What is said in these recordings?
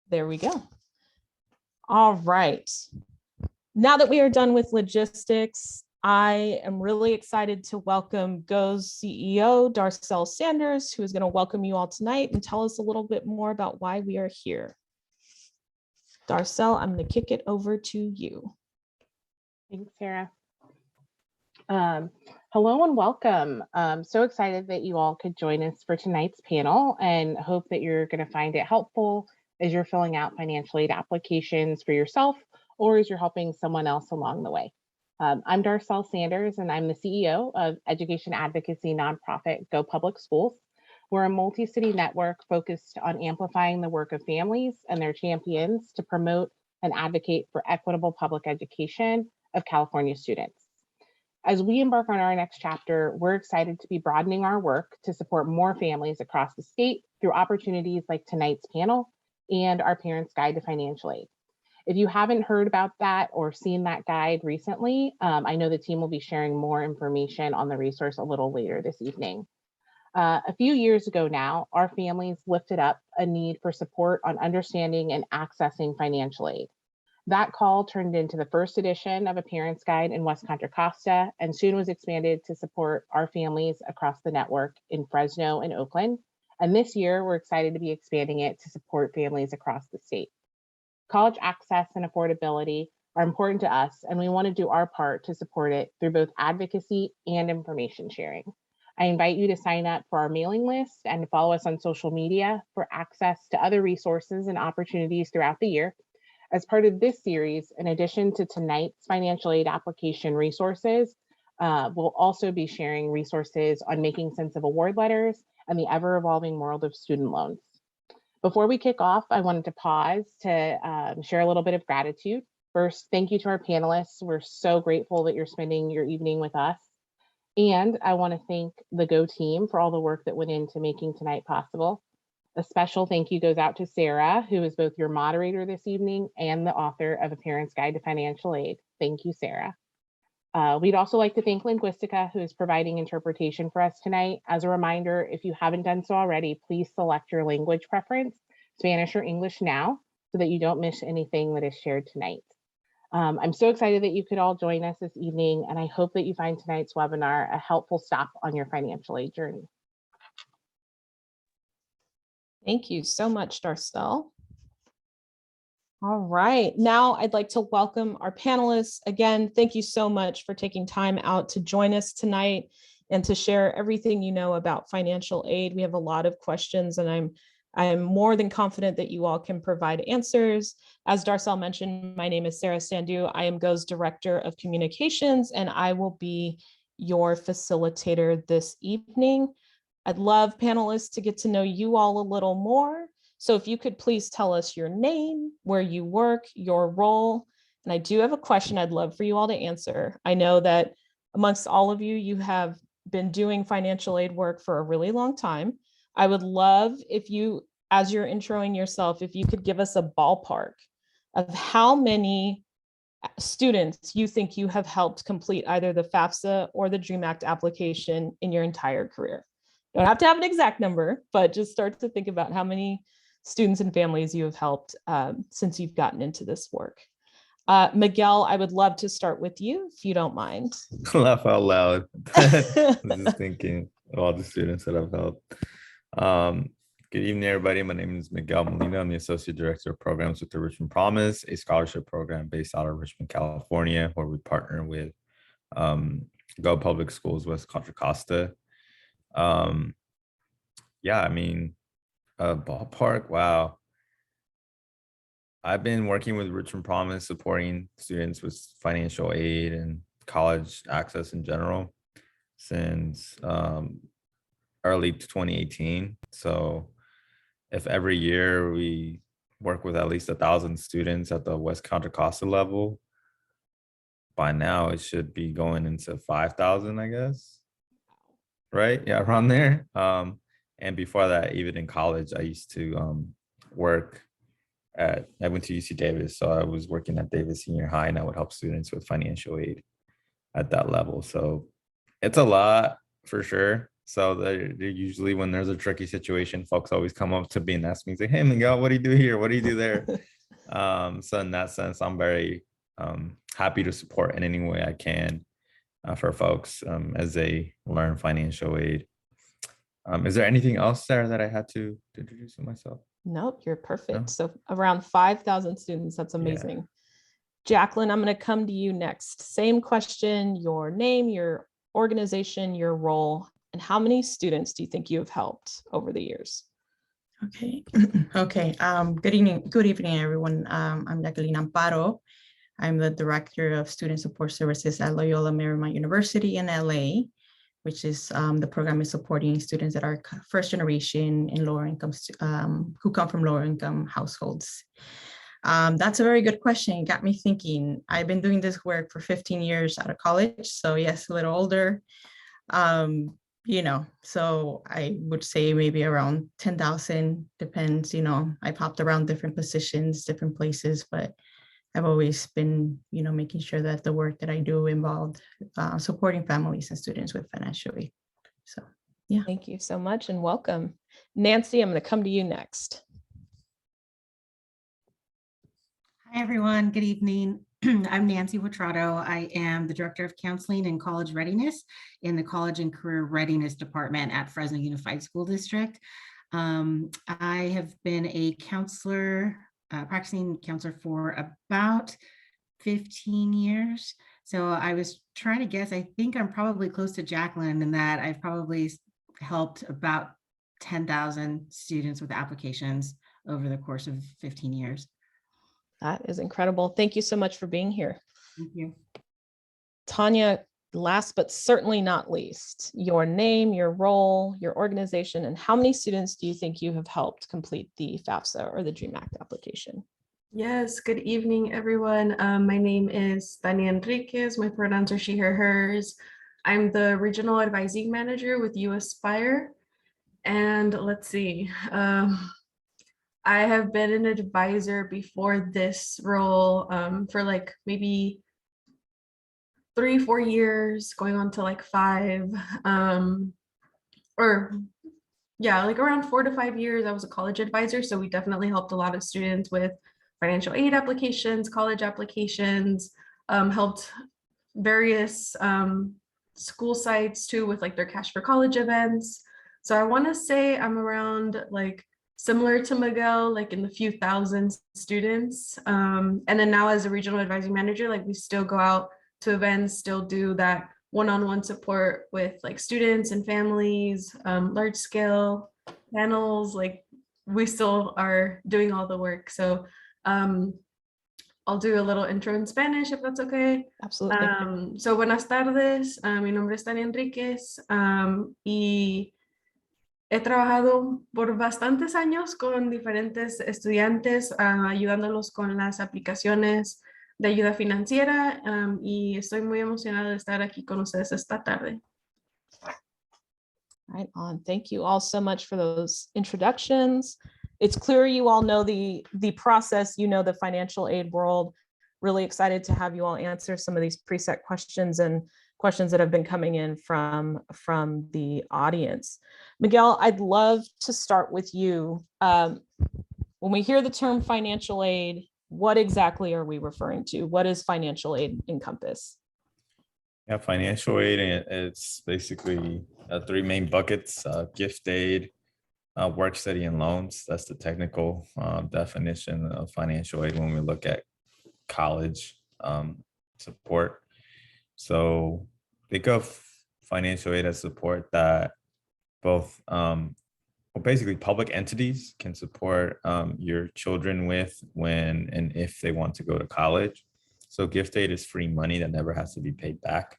There we go. All right. Now that we are done with logistics, I am really excited to welcome GO's CEO, Darcel Sanders, who is going to welcome you all tonight and tell us a little bit more about why we are here. Darcel, I'm going to kick it over to you. Thanks, Sarah. Hello and welcome. So excited that you all could join us for tonight's panel and hope that you're going to find it helpful as you're filling out financial aid applications for yourself or as you're helping someone else along the way. I'm Darcel Sanders and I'm the CEO of education advocacy nonprofit Go Public Schools. We're a multi-city network focused on amplifying the work of families and their champions to promote and advocate for equitable public education of California students. As we embark on our next chapter, we're excited to be broadening our work to support more families across the state through opportunities like tonight's panel and our Parents' Guide to Financial Aid. If you haven't heard about that or seen that guide recently, I know the team will be sharing more information on the resource a little later this evening. A few years ago now, our families lifted up a need for support on understanding and accessing financial aid. That call turned into the first edition of a Parents' Guide in West Contra Costa and soon was expanded to support our families across the network in Fresno and Oakland. And this year, we're excited to be expanding it to support families across the state. College access and affordability are important to us, and we want to do our part to support it through both advocacy and information sharing. I invite you to sign up for our mailing list and to follow us on social media for access to other resources and opportunities throughout the year. As part of this series, in addition to tonight's financial aid application resources, we'll also be sharing resources on making sense of award letters and the ever-evolving world of student loans. Before we kick off, I wanted to pause to share a little bit of gratitude. First, thank you to our panelists. We're so grateful that you're spending your evening with us. And I want to thank the Go team for all the work that went into making tonight possible. A special thank you goes out to Sarah, who is both your moderator this evening and the author of A Parents' Guide to Financial Aid. Thank you, Sarah. We'd also like to thank Linguistica, who is providing interpretation for us tonight. As a reminder, if you haven't done so already, please select your language preference, Spanish or English now, so that you don't miss anything that is shared tonight. I'm so excited that you could all join us this evening, and I hope that you find tonight's webinar a helpful stop on your financial aid journey. Thank you so much, Darcel. All right, now I'd like to welcome our panelists. Again, thank you so much for taking time out to join us tonight and to share everything you know about financial aid. We have a lot of questions and I am more than confident that you all can provide answers. As Darcel mentioned, my name is Sarah Sandu. I am GO's Director of Communications and I will be your facilitator this evening. I'd love panelists to get to know you all a little more. So if you could please tell us your name, where you work, your role. And I do have a question I'd love for you all to answer. I know that amongst all of you, you have been doing financial aid work for a really long time. I would love if you, as you're introing yourself, if you could give us a ballpark of how many students you think you have helped complete either the FAFSA or the DREAM Act application in your entire career. You don't have to have an exact number, but just start to think about how many students and families you have helped since you've gotten into this work. Miguel, I would love to start with you, if you don't mind. Laugh out loud. I'm just thinking of all the students that I've helped. Good evening, everybody. My name is Miguel Molina. I'm the Associate Director of Programs with the Richmond Promise, a scholarship program based out of Richmond, California, where we partner with Go Public Schools, West Contra Costa. Yeah, I mean, ballpark, wow. I've been working with Richmond Promise, supporting students with financial aid and college access in general since early 2018. So if every year we work with at least 1,000 students at the West Contra Costa level, by now it should be going into 5,000, I guess. Right? Yeah, around there. And before that, even in college, I used to work I went to UC Davis, so I was working at Davis Senior High, and I would help students with financial aid at that level. So it's a lot for sure. So they're usually when there's a tricky situation, folks always come up to me and ask me, say, "Hey, Miguel, what do you do here? What do you do there?" So in that sense, I'm very happy to support in any way I can for folks as they learn financial aid. Is there anything else, Sarah, that I had to introduce myself? Nope, you're perfect. No? So around 5,000 students, that's Yeah. amazing. Jacqueline, I'm going to come to you next. Same question, your name, your organization, your role, and how many students do you think you have helped over the years? Okay. Okay. Good evening, everyone. I'm Jacqueline Amparo. I'm the Director of Student Support Services at Loyola Marymount University in LA, which is the program is supporting students that are first generation in lower income, who come from lower income households. That's a very good question. It got me thinking. I've been doing this work for 15 years out of college. So yes, a little older. So I would say maybe around 10,000, depends, I popped around different positions, different places, but I've always been, making sure that the work that I do involved supporting families and students with financial aid. So, yeah. Thank you so much and welcome. Nancy, I'm going to come to you next. Hi, everyone. Good evening. I'm Nancy Watrado. I am the Director of Counseling and College Readiness in the College and Career Readiness Department at Fresno Unified School District. I have been a counselor, practicing counselor for about 15 years. So I was trying to guess, I think I'm probably close to Jacqueline in that I've probably helped about 10,000 students with applications over the course of 15 years. That is incredible. Thank you so much for being here. Thank you. Tanya, last but certainly not least, your name, your role, your organization, and how many students do you think you have helped complete the FAFSA or the DREAM Act application? Yes, good evening, everyone. My name is Tania Enriquez. My pronouns are she, her, hers. I'm the Regional Advising Manager with U Aspire. And let's see, I have been an advisor before this role for like maybe 3-4 years, going on to like 5, like around 4 to 5 years. I was a college advisor, so we definitely helped a lot of students with financial aid applications, college applications, helped various school sites too with like their Cash for College events. So I want to say I'm around like similar to Miguel, like in the few thousand students. And then now as a regional advising manager, like we still go out to events, still do that one-on-one support with like students and families, large scale panels, like we still are doing all the work. So I'll do a little intro in Spanish if that's okay. Absolutely. So buenas tardes, mi nombre es Tania Enriquez y he trabajado por bastantes años con diferentes estudiantes, ayudándolos con las aplicaciones de ayuda financiera, y estoy muy emocionada de estar aquí con ustedes esta tarde. Right on. Thank you all so much for those introductions. It's clear you all know the process, the financial aid world. Really excited to have you all answer some of these preset questions and questions that have been coming in from the audience. Miguel, I'd love to start with you. When we hear the term financial aid, what exactly are we referring to? What does financial aid encompass? Yeah, financial aid, it's basically 3 main buckets: gift aid, work study, and loans. That's the technical definition of financial aid when we look at college support. So think of financial aid as support that both basically public entities can support your children with when and if they want to go to college. So gift aid is free money that never has to be paid back,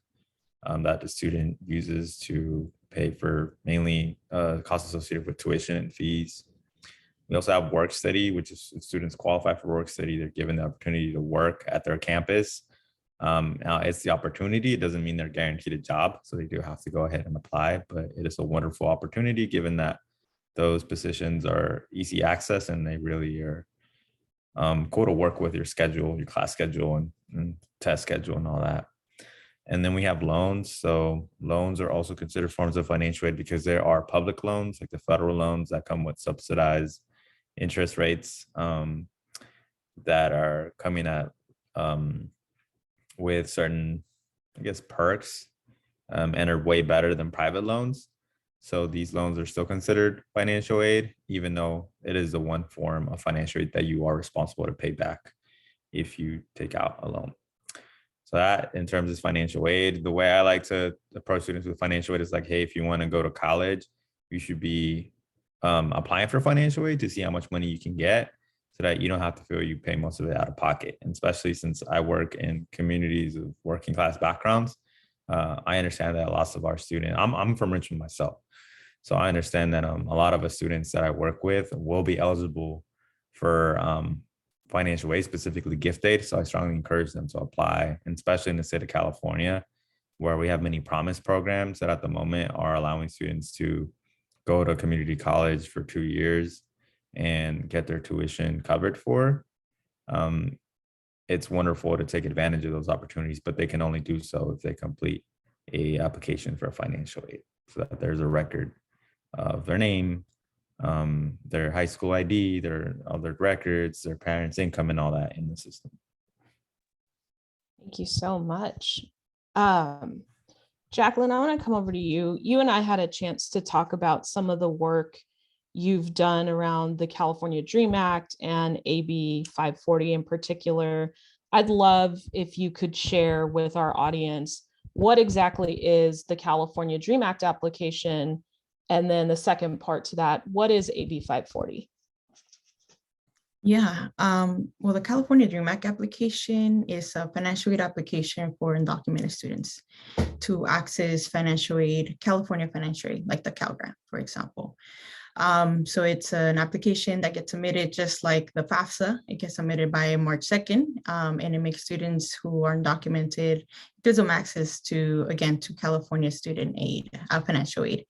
that the student uses to pay for mainly costs associated with tuition and fees. We also have work study, which is if students qualify for work study, they're given the opportunity to work at their campus. Now it's the opportunity. It doesn't mean they're guaranteed a job. So they do have to go ahead and apply, but it is a wonderful opportunity given that those positions are easy access and they really are cool to work with your schedule, your class schedule and test schedule and all that. And then we have loans. So loans are also considered forms of financial aid because there are public loans, like the federal loans that come with subsidized interest rates that are coming at with certain, I guess, perks and are way better than private loans. So these loans are still considered financial aid, even though it is the one form of financial aid that you are responsible to pay back if you take out a loan. So that in terms of financial aid, the way I like to approach students with financial aid is like, hey, if you want to go to college, you should be applying for financial aid to see how much money you can get so that you don't have to feel you pay most of it out of pocket. And especially since I work in communities of working class backgrounds, I understand that lots of our students, I'm from Richmond myself. So I understand that a lot of the students that I work with will be eligible for financial aid, specifically gift aid. So I strongly encourage them to apply, and especially in the state of California, where we have many promise programs that at the moment are allowing students to go to community college for 2 years and get their tuition covered for. It's wonderful to take advantage of those opportunities, but they can only do so if they complete a application for financial aid, so that there's a record of their name, their high school ID, their other records, their parents' income, and all that in the system. Thank you so much. Jacqueline, I want to come over to you. You and I had a chance to talk about some of the work you've done around the California Dream Act and AB 540 in particular. I'd love if you could share with our audience what exactly is the California Dream Act application, and then the second part to that, what is AB 540? Yeah, well, the California Dream Act application is a financial aid application for undocumented students to access financial aid, California financial aid, like the Cal Grant, for example. So it's an application that gets submitted just like the FAFSA. It gets submitted by March 2nd, and it makes students who are undocumented, gives them access to, again, to California student aid, financial aid.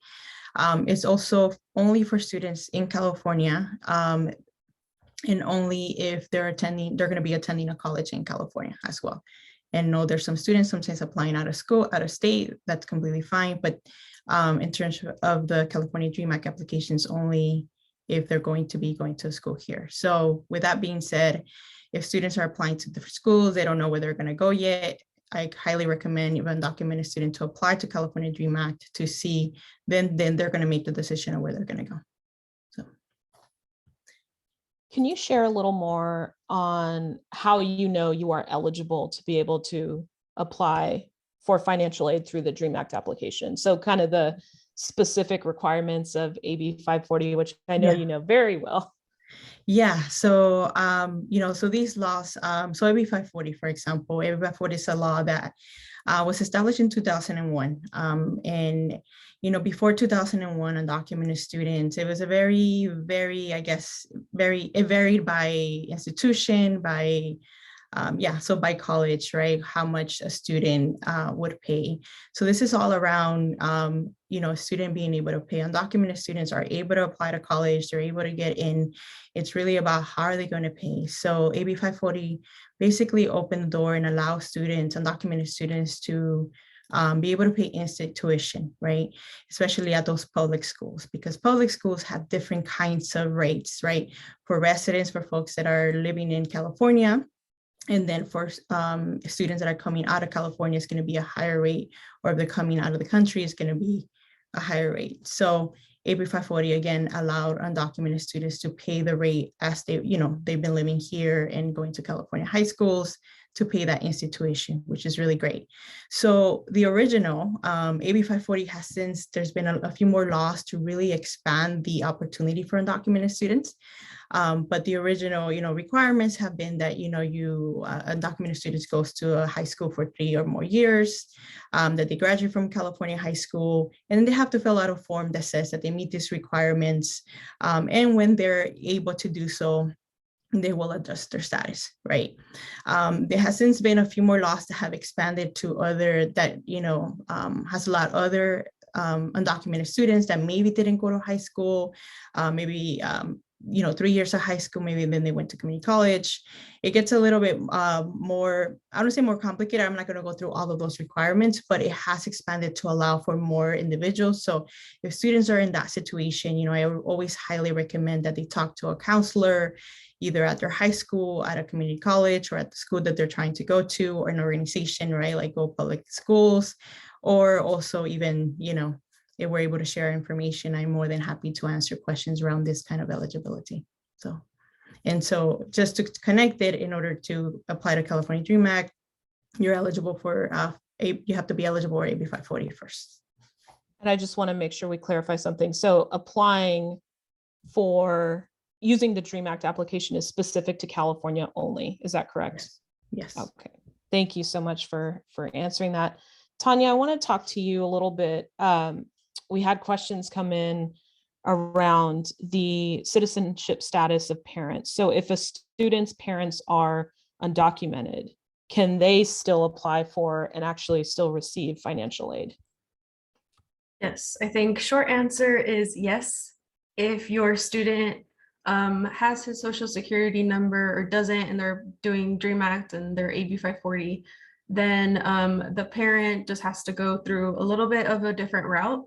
It's also only for students in California, and only if they're going to be attending a college in California as well. And no, there's some students sometimes applying out of school, out of state, that's completely fine. But in terms of the California Dream Act applications, only if they're going to be going to school here. So with that being said, if students are applying to different schools, they don't know where they're going to go yet, I highly recommend even undocumented student to apply to California Dream Act to see, then they're going to make the decision of where they're going to go. So. Can you share a little more on how you know you are eligible to be able to apply for financial aid through the Dream Act application? So kind of the specific requirements of AB 540, which I know you know very well. Yeah, so, so these laws, so AB 540, for example, AB 540 is a law that was established in 2001. And, before 2001, undocumented students, it was a very, I guess, it varied by institution, by, so by college, right? How much a student would pay. So this is all around, a student being able to pay. Undocumented students are able to apply to college, they're able to get in. It's really about how are they going to pay. So AB 540 basically opened the door and allow students, undocumented students, to be able to pay instant tuition, right? Especially at those public schools, because public schools have different kinds of rates, right? For residents, for folks that are living in California, and then for students that are coming out of California, it's going to be a higher rate, or if they're coming out of the country, it's going to be a higher rate. So AB 540, again, allowed undocumented students to pay the rate as they've been living here and going to California high schools to pay that instant tuition, which is really great. So the original AB 540 has since, there's been a few more laws to really expand the opportunity for undocumented students. But the original, requirements have been that, undocumented students goes to a high school for 3 or more years, that they graduate from California high school, and then they have to fill out a form that says that they meet these requirements. And when they're able to do so, they will adjust their status, right? There has since been a few more laws that have expanded to other, that, has a lot of other undocumented students that maybe didn't go to high school, maybe 3 years of high school, maybe then they went to community college. It gets a little bit more, I don't say more complicated. I'm not going to go through all of those requirements, but it has expanded to allow for more individuals. So if students are in that situation, I always highly recommend that they talk to a counselor, either at their high school, at a community college, or at the school that they're trying to go to, or an organization, right? Like Go Public Schools, or also even, if we're able to share information, I'm more than happy to answer questions around this kind of eligibility. So just to connect it, in order to apply to California Dream Act, you're eligible for, you have to be eligible for AB 540 first. And I just want to make sure we clarify something. So applying for using the DREAM Act application is specific to California only. Is that correct? Yes. Okay. Thank you so much for answering that. Tanya, I want to talk to you a little bit. We had questions come in around the citizenship status of parents. So if a student's parents are undocumented, can they still apply for and actually still receive financial aid? Yes, I think short answer is yes. If your student has his social security number or doesn't, and they're doing DREAM Act and they're AB 540, then the parent just has to go through a little bit of a different route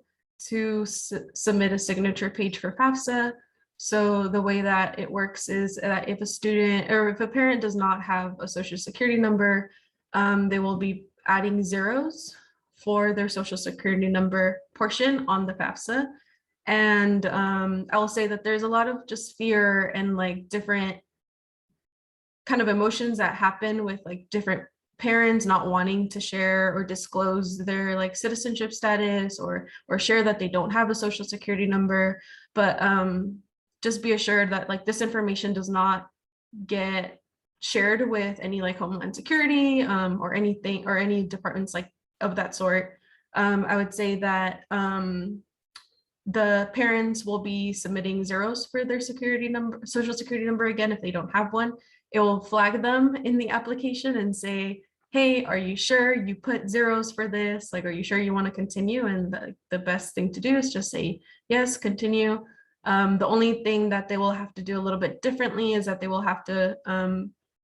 to submit a signature page for FAFSA. So the way that it works is that if a student or if a parent does not have a social security number, they will be adding zeros for their social security number portion on the FAFSA. And I will say that there's a lot of just fear and like different kind of emotions that happen with like different parents not wanting to share or disclose their like citizenship status or share that they don't have a social security number. But just be assured that like this information does not get shared with any like Homeland Security or anything or any departments like of that sort. I would say that the parents will be submitting zeros for their social security number. Again, if they don't have one, it will flag them in the application and say, hey, are you sure you put zeros for this? Like, are you sure you want to continue? And the best thing to do is just say, yes, continue. The only thing that they will have to do a little bit differently is that they will have to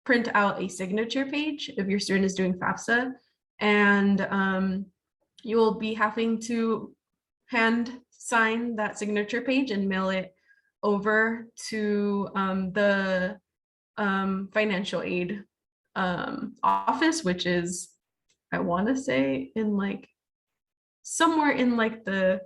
print out a signature page if your student is doing FAFSA. And you will be having to hand sign that signature page and mail it over to the financial aid office, which is, I want to say, in like somewhere in like the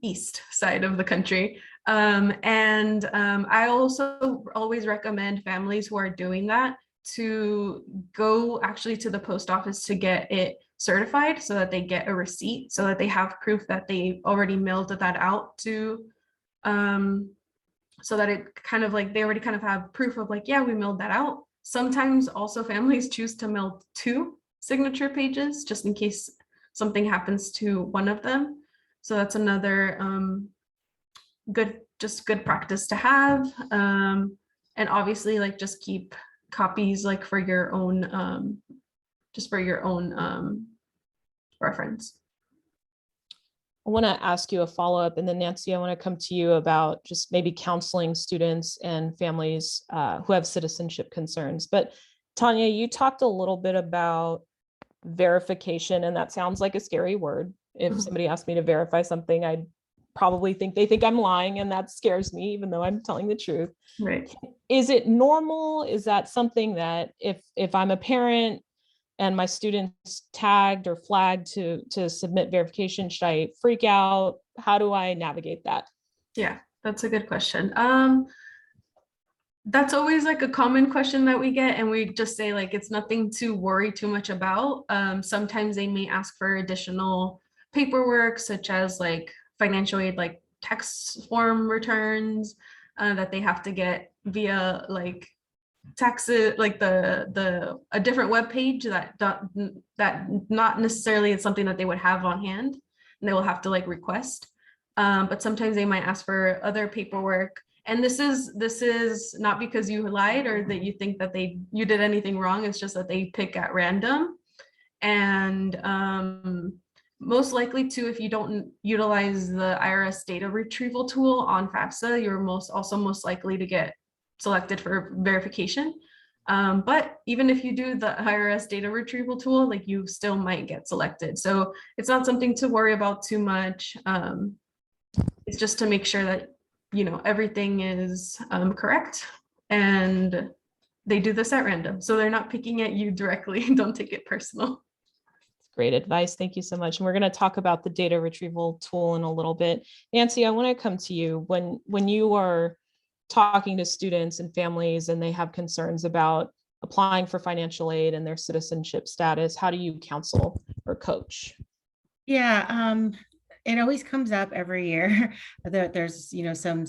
east side of the country. I also always recommend families who are doing that to go actually to the post office to get it certified so that they get a receipt, so that they have proof that they already mailed that out to so that it kind of like they already kind of have proof of like, yeah, we mailed that out. Sometimes also families choose to mail 2 signature pages just in case something happens to one of them. So that's another good practice to have. And obviously like just keep copies like for your own reference. I want to ask you a follow-up, and then Nancy, I want to come to you about just maybe counseling students and families who have citizenship concerns. But Tanya, you talked a little bit about verification, and that sounds like a scary word. If somebody asked me to verify something, I'd probably think they think I'm lying, and that scares me, even though I'm telling the truth. Right. Is it normal? Is that something that if I'm a parent and my students tagged or flagged to submit verification, should I freak out? How do I navigate that? Yeah, that's a good question. That's always like a common question that we get, and we just say like it's nothing to worry too much about. Sometimes they may ask for additional paperwork, such as like financial aid, like tax form returns that they have to get via like taxes, like a different web page that not necessarily is something that they would have on hand, and they will have to like request. But sometimes they might ask for other paperwork. And this is not because you lied or that you think that you did anything wrong. It's just that they pick at random. And most likely too, if you don't utilize the IRS data retrieval tool on FAFSA, you're most likely to get selected for verification. But even if you do the IRS data retrieval tool, like you still might get selected. So it's not something to worry about too much. It's just to make sure that, you know, everything is correct, and they do this at random. So they're not picking at you directly. Don't take it personal. Great advice. Thank you so much. And we're going to talk about the data retrieval tool in a little bit. Nancy, I want to come to you. When you are talking to students and families and they have concerns about applying for financial aid and their citizenship status, how do you counsel or coach? Yeah, it always comes up every year. There's, you know, some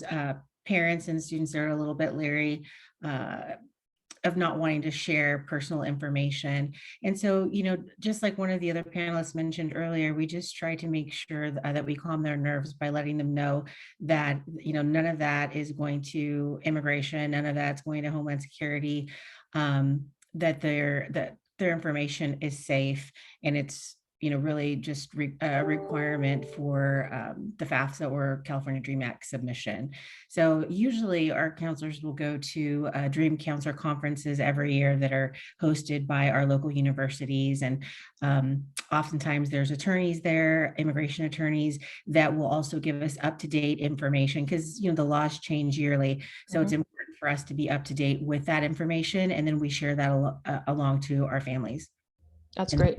parents and students that are a little bit leery of not wanting to share personal information. And so, you know, just like one of the other panelists mentioned earlier, we just try to make sure that we calm their nerves by letting them know that, you know, none of that is going to immigration, none of that's going to Homeland Security, that their information is safe, and it's, you know, really just a requirement for the FAFSA or California DREAM Act submission. So usually our counselors will go to DREAM Counselor conferences every year that are hosted by our local universities. And oftentimes there's attorneys there, immigration attorneys, that will also give us up-to-date information, because, you know, the laws change yearly. So it's important for us to be up to date with that information. And then we share that along to our families. That's great.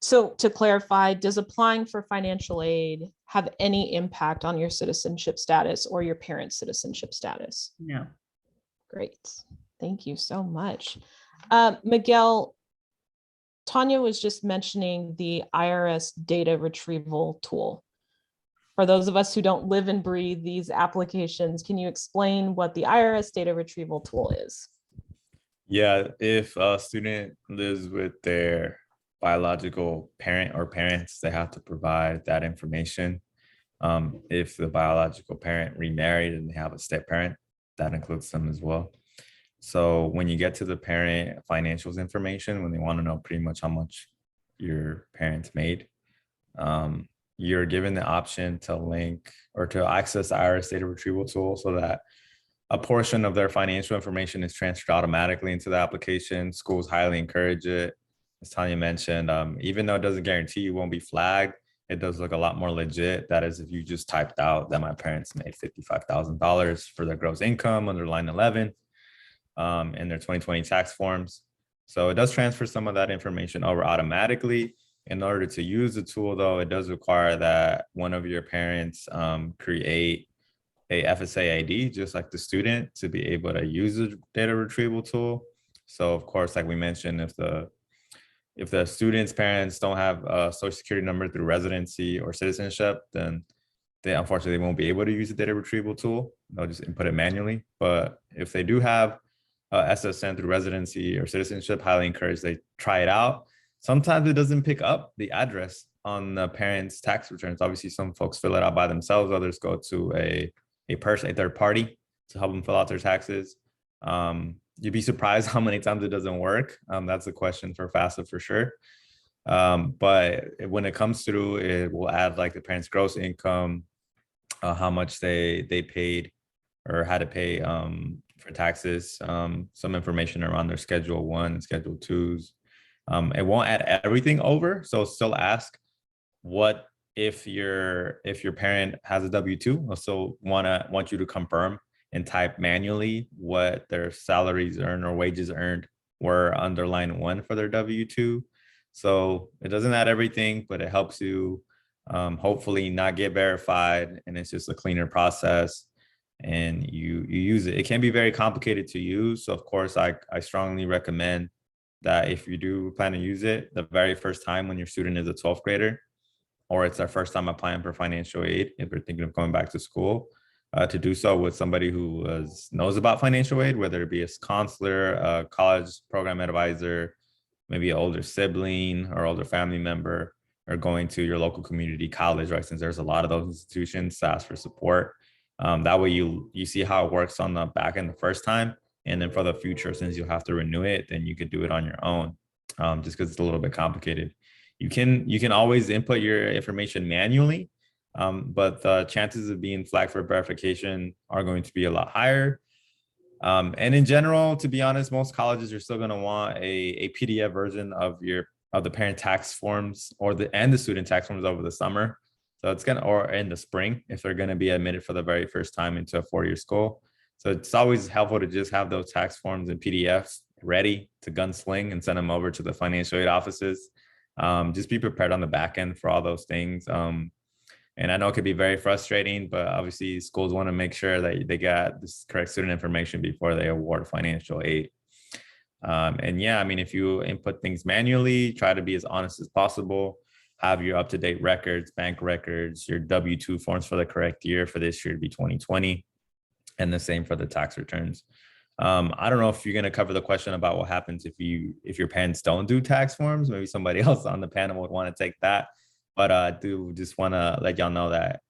So to clarify, does applying for financial aid have any impact on your citizenship status or your parents' citizenship status? No. Great. Thank you so much. Miguel, Tanya was just mentioning the IRS data retrieval tool. For those of us who don't live and breathe these applications, can you explain what the IRS data retrieval tool is? Yeah, if a student lives with their biological parent or parents, they have to provide that information. If the biological parent remarried and they have a step parent, that includes them as well. So when you get to the parent financials information, when they want to know pretty much how much your parents made, you're given the option to link or to access the IRS data retrieval tool, so that a portion of their financial information is transferred automatically into the application. Schools highly encourage it. As Tanya mentioned, even though it doesn't guarantee you won't be flagged, it does look a lot more legit. That is, if you just typed out that my parents made $55,000 for their gross income under line 11 in their 2020 tax forms. So it does transfer some of that information over automatically. In order to use the tool, though, it does require that one of your parents create a FSA ID, just like the student, to be able to use the data retrieval tool. So of course, like we mentioned, if the student's parents don't have a social security number through residency or citizenship, then they unfortunately won't be able to use the data retrieval tool. They'll just input it manually. But if they do have SSN through residency or citizenship, highly encourage they try it out. Sometimes it doesn't pick up the address on the parents' tax returns. Obviously, some folks fill it out by themselves. Others go to a third party to help them fill out their taxes. You'd be surprised how many times it doesn't work. That's a question for FAFSA for sure. But when it comes through, it will add like the parents' gross income, how much they paid or had to pay for taxes, some information around their Schedule 1 and Schedule 2s. It won't add everything over, so still ask what if your parent has a W-2. Also want you to confirm and type manually what their salaries earned or wages earned were under line 1 for their W-2. So it doesn't add everything, but it helps you hopefully not get verified, and it's just a cleaner process, and you use it. It can be very complicated to use. So of course, I strongly recommend that if you do plan to use it, the very first time when your student is a 12th grader, or it's their first time applying for financial aid, if they're thinking of going back to school, to do so with somebody who knows about financial aid, whether it be a counselor, a college program advisor, maybe an older sibling or older family member, or going to your local community college, right? Since there's a lot of those institutions to ask for support. That way you see how it works on the back end the first time. And then for the future, since you'll have to renew it, then you could do it on your own, just because it's a little bit complicated. You can always input your information manually, but the chances of being flagged for verification are going to be a lot higher. And in general, to be honest, most colleges are still going to want a PDF version of the parent tax forms and the student tax forms over the summer. So it's or in the spring if they're going to be admitted for the very first time into a 4-year school. So it's always helpful to just have those tax forms and PDFs ready to gunsling and send them over to the financial aid offices. Just be prepared on the back end for all those things. And I know it could be very frustrating, but obviously schools want to make sure that they got this correct student information before they award financial aid. And yeah, I mean, if you input things manually, try to be as honest as possible, have your up-to-date records, bank records, your W-2 forms for the correct year. For this year to be 2020, and the same for the tax returns. I don't know if you're going to cover the question about what happens if your parents don't do tax forms. Maybe somebody else on the panel would want to take that. But I do just want to let y'all know that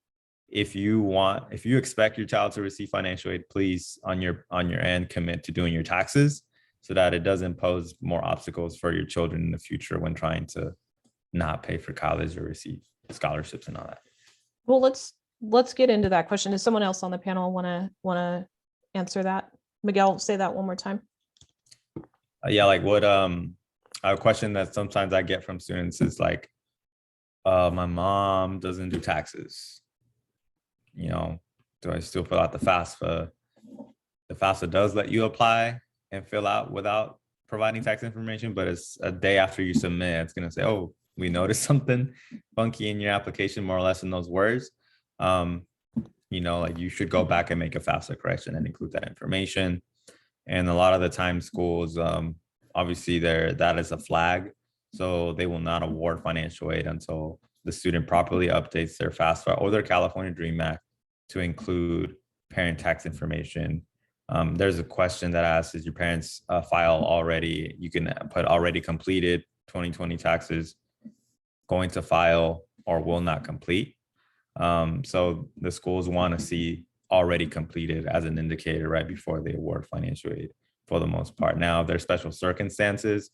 if you expect your child to receive financial aid, please on your end commit to doing your taxes so that it doesn't pose more obstacles for your children in the future when trying to not pay for college or receive scholarships and all that. Well, let's get into that question. Does someone else on the panel want to answer that? Miguel, say that one more time. Yeah, like what a question that sometimes I get from students is like, my mom doesn't do taxes. You know, do I still fill out the FAFSA? The FAFSA does let you apply and fill out without providing tax information, but it's a day after you submit, it's going to say, oh, we noticed something funky in your application, more or less in those words. You know, like you should go back and make a FAFSA correction and include that information. And a lot of the time schools, obviously that is a flag. So they will not award financial aid until the student properly updates their FAFSA or their California Dream Act to include parent tax information. There's a question that asks, is your parents file already? You can put already completed 2020 taxes, going to file, or will not complete. So the schools want to see already completed as an indicator right before they award financial aid for the most part. Now, there's special circumstances.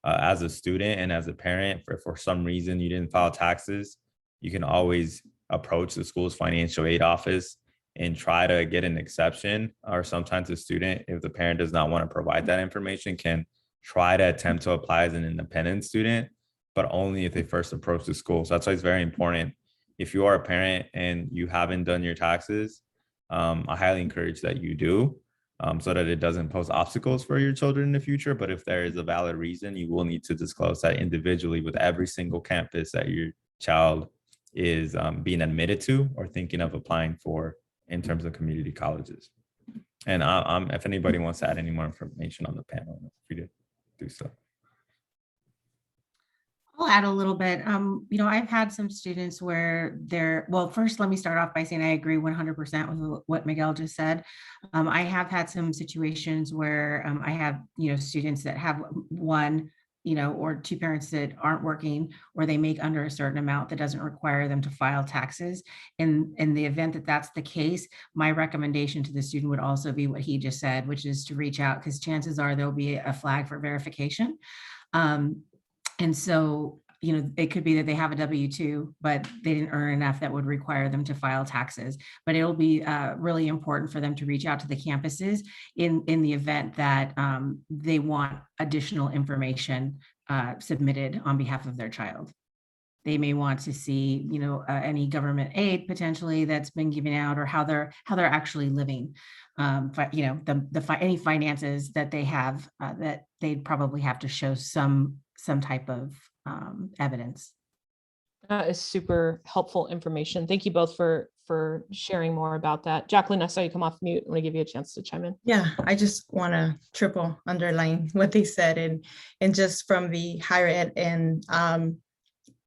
As a student and as a parent, for some reason you didn't file taxes, you can always approach the school's financial aid office and try to get an exception. Or sometimes the student, if the parent does not want to provide that information, can try to attempt to apply as an independent student, but only if they first approach the school. So that's why it's very important. If you are a parent and you haven't done your taxes, I highly encourage that you do. So that it doesn't pose obstacles for your children in the future. But if there is a valid reason, you will need to disclose that individually with every single campus that your child is being admitted to or thinking of applying for in terms of community colleges. And if anybody wants to add any more information on the panel, feel free to do so. I'll add a little bit. You know, I've had some students where well, first, let me start off by saying I agree 100% with what Miguel just said. I have had some situations where I have, you know, students that have one, you know, or two parents that aren't working, or they make under a certain amount that doesn't require them to file taxes. In the event that that's the case, my recommendation to the student would also be what he just said, which is to reach out, because chances are there'll be a flag for verification. And so, you know, it could be that they have a W-2, but they didn't earn enough that would require them to file taxes. But it'll be really important for them to reach out to the campuses in the event that they want additional information submitted on behalf of their child. They may want to see, you know, any government aid potentially that's been given out, or how they're actually living. But you know, any finances that they have that they'd probably have to show some type of evidence. That is super helpful information. Thank you both for sharing more about that. Jacqueline, I saw you come off mute. I want to give you a chance to chime in. Yeah, I just want to triple underline what they said, and just from the higher ed and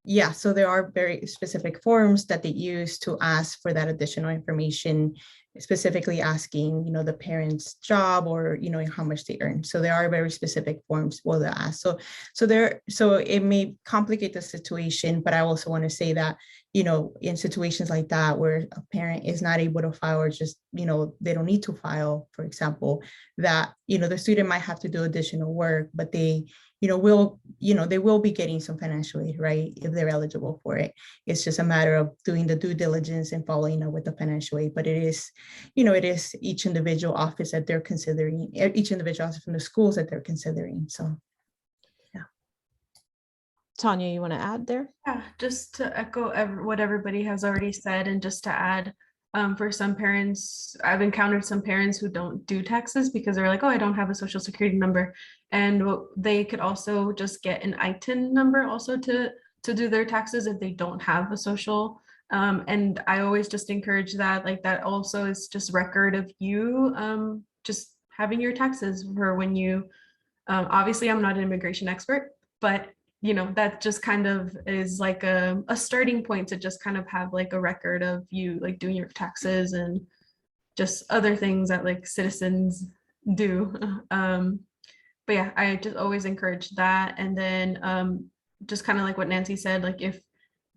yeah, so there are very specific forms that they use to ask for that additional information, specifically asking, you know, the parent's job, or, you know, how much they earn. So there are very specific forms will they ask. So it may complicate the situation, but I also want to say that, you know, in situations like that where a parent is not able to file, or just, you know, they don't need to file, for example, that, you know, the student might have to do additional work, but they, you know, will they will be getting some financial aid, right? If they're eligible for it. It's just a matter of doing the due diligence and following up with the financial aid. But it is, it is each individual office that they're considering, each individual office from the schools that they're considering. So, yeah. Tanya, you want to add there? Yeah, just to echo what everybody has already said, and just to add, for some parents, I've encountered some parents who don't do taxes because they're like, oh, I don't have a social security number. And they could also just get an ITIN number also to do their taxes if they don't have a social. And I always just encourage that, like that also is just record of you just having your taxes for when you, obviously I'm not an immigration expert, but that just kind of is like a starting point to just kind of have like a record of you like doing your taxes and just other things that like citizens do. But yeah, I just always encourage that. And then just kind of like what Nancy said, like if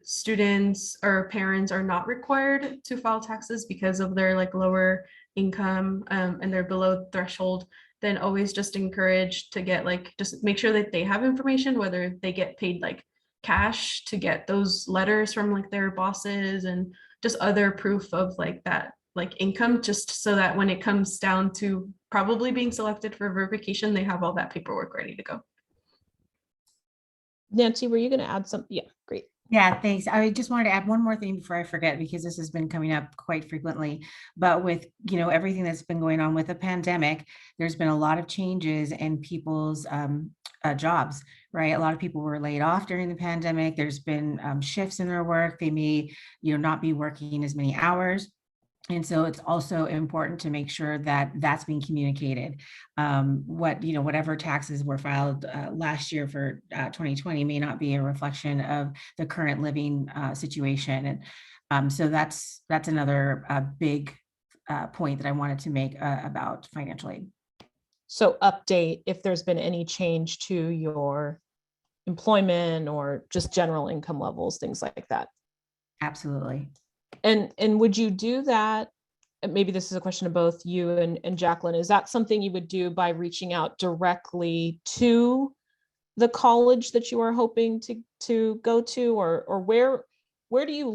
students or parents are not required to file taxes because of their like lower income and they're below threshold, then always just encourage to get like, just make sure that they have information, whether they get paid like cash to get those letters from like their bosses and just other proof of like that like income, just so that when it comes down to probably being selected for verification, they have all that paperwork ready to go. Nancy, were you going to add something? Yeah, great. Yeah, thanks. I just wanted to add one more thing before I forget, because this has been coming up quite frequently. But with, everything that's been going on with the pandemic, there's been a lot of changes in people's jobs, right? A lot of people were laid off during the pandemic. There's been shifts in their work. They may, not be working as many hours. And so it's also important to make sure that that's being communicated. Whatever taxes were filed last year for 2020 may not be a reflection of the current living situation. And so that's another big point that I wanted to make about financial aid. So update if there's been any change to your employment or just general income levels, things like that. Absolutely. And would you do that? Maybe this is a question to both you and Jacqueline. Is that something you would do by reaching out directly to the college that you are hoping to go to, or who do you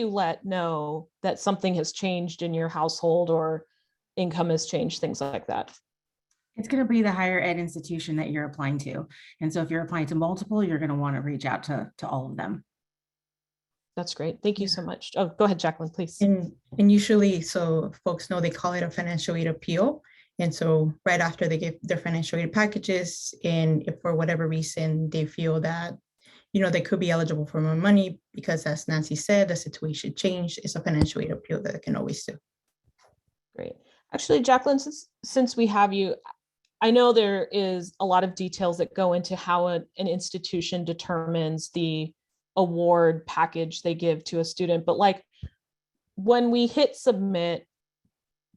let know that something has changed in your household or income has changed, things like that? It's going to be the higher ed institution that you're applying to. And so if you're applying to multiple, you're going to want to reach out to all of them. That's great. Thank you so much. Oh, go ahead, Jacqueline, please. And usually, so folks know, they call it a financial aid appeal. And so right after they get their financial aid packages, and if for whatever reason they feel that, they could be eligible for more money, because as Nancy said, the situation changed, it's a financial aid appeal that they can always do. Great. Actually, Jacqueline, since we have you, I know there is a lot of details that go into how an institution determines the award package they give to a student, but like when we hit submit,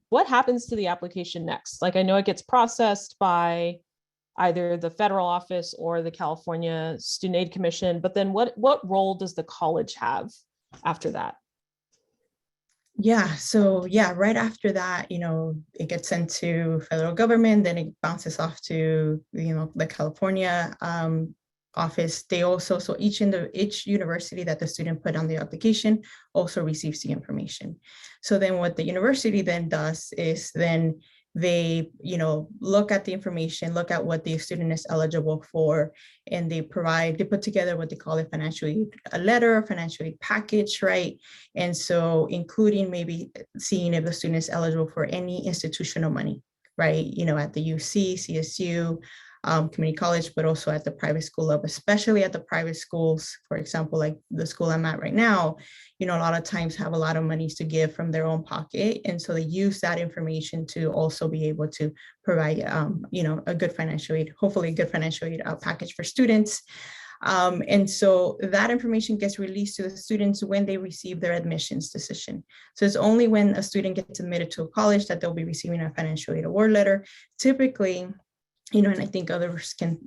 what happens to the application next? Like, I know it gets processed by either the federal office or the California Student Aid Commission, but then what role does the college have after that? Yeah, so right after that, it gets sent to federal government, then it bounces off to, the California office. They also, so each university that the student put on the application also receives the information. So then what the university then does is then they, look at the information, look at what the student is eligible for, and they put together what they call a financial aid, a letter, a financial aid package, right? And so including maybe seeing if the student is eligible for any institutional money, right? At the UC, CSU, community college, but also at the private school level, especially at the private schools, for example, like the school I'm at right now, a lot of times have a lot of monies to give from their own pocket. And so they use that information to also be able to provide, a good financial aid, hopefully a good financial aid package for students. And so that information gets released to the students when they receive their admissions decision. So it's only when a student gets admitted to a college that they'll be receiving a financial aid award letter. Typically, and I think others can,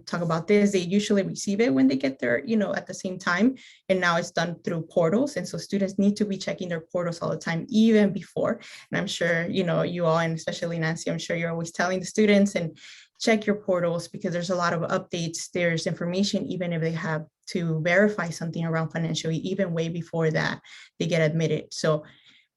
talk about this, they usually receive it when they get there, at the same time. And now it's done through portals. And so students need to be checking their portals all the time, even before. And I'm sure, you all, and especially Nancy, I'm sure you're always telling the students and check your portals because there's a lot of updates. There's information, even if they have to verify something around financial aid, even way before that they get admitted. So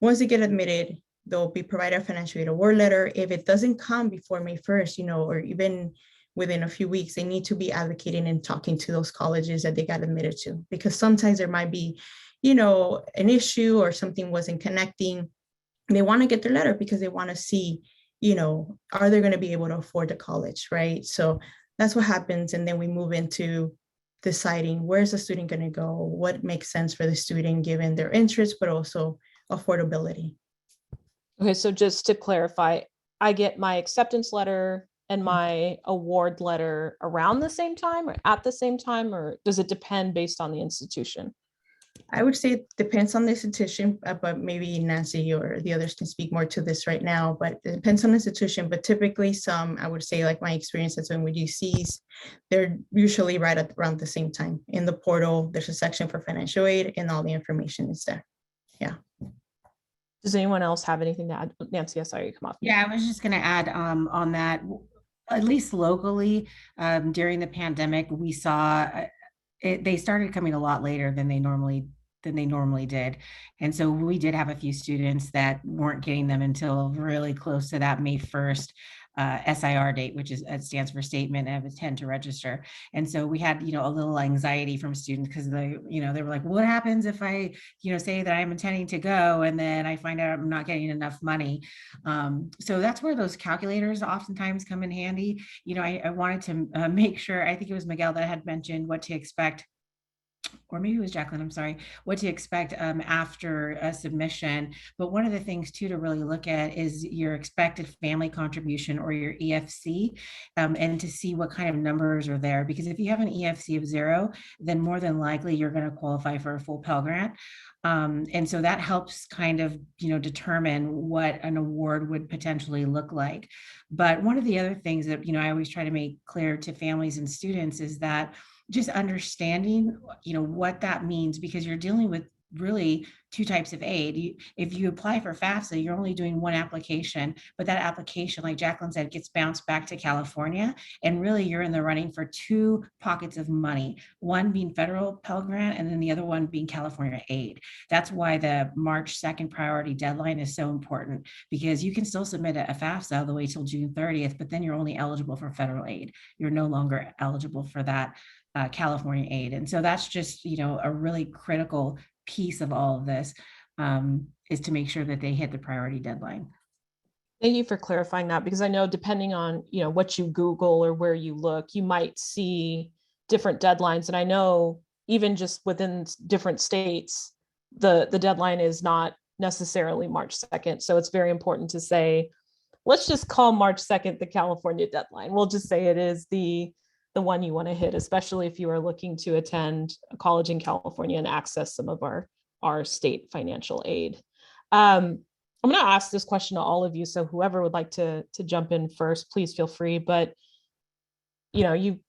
once they get admitted, they'll be provided a financial aid award letter. If it doesn't come before May 1st, or even within a few weeks, they need to be advocating and talking to those colleges that they got admitted to, because sometimes there might be, an issue or something wasn't connecting. They want to get their letter because they want to see, are they going to be able to afford the college, right? So that's what happens. And then we move into deciding where's the student going to go, what makes sense for the student given their interests, but also affordability. Okay, so just to clarify, I get my acceptance letter and my award letter around the same time or at the same time, or does it depend based on the institution? I would say it depends on the institution, but maybe Nancy or the others can speak more to this right now, but it depends on the institution. But typically I would say, like my experience has been with UCs, they're usually right at around the same time. In the portal, there's a section for financial aid and all the information is there. Yeah. Does anyone else have anything to add? Nancy, I saw you come off. Yeah, I was just going to add on that, at least locally, during the pandemic, we saw they started coming a lot later than they normally did. And so we did have a few students that weren't getting them until really close to that May 1st SIR date, which stands for statement of intent to register. And so we had, a little anxiety from students because they were like, what happens if I, say that I'm intending to go and then I find out I'm not getting enough money. So that's where those calculators oftentimes come in handy. I wanted to make sure, I think it was Miguel that had mentioned what to expect, or maybe it was Jacqueline, I'm sorry, what to expect after a submission. But one of the things too to really look at is your expected family contribution or your EFC, and to see what kind of numbers are there. Because if you have an EFC of 0, then more than likely you're going to qualify for a full Pell Grant. And so that helps kind of, determine what an award would potentially look like. But one of the other things that, I always try to make clear to families and students is that just understanding, what that means, because you're dealing with really two types of aid. If you apply for FAFSA, you're only doing one application, but that application, like Jacqueline said, gets bounced back to California. And really you're in the running for 2 pockets of money, one being federal Pell Grant and then the other one being California aid. That's why the March 2nd priority deadline is so important, because you can still submit a FAFSA all the way till June 30th, but then you're only eligible for federal aid. You're no longer eligible for that California aid. And so that's just, a really critical piece of all of this, is to make sure that they hit the priority deadline. Thank you for clarifying that, because I know depending on, what you Google or where you look, you might see different deadlines. And I know even just within different states, the deadline is not necessarily March 2nd. So it's very important to say, let's just call March 2nd the California deadline. We'll just say it is the one you want to hit, especially if you are looking to attend a college in California and access some of our state financial aid. I'm going to ask this question to all of you. So whoever would like to jump in first, please feel free. But, you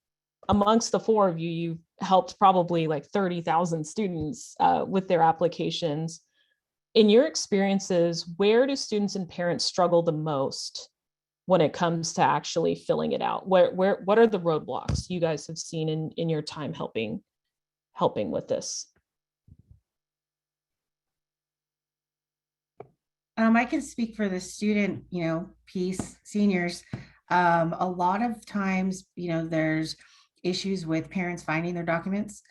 amongst the 4 of you, you've helped probably like 30,000 students with their applications. In your experiences, where do students and parents struggle the most when it comes to actually filling it out? What are the roadblocks you guys have seen in your time helping with this? I can speak for the student, piece, seniors. A lot of times, there's issues with parents finding their documents.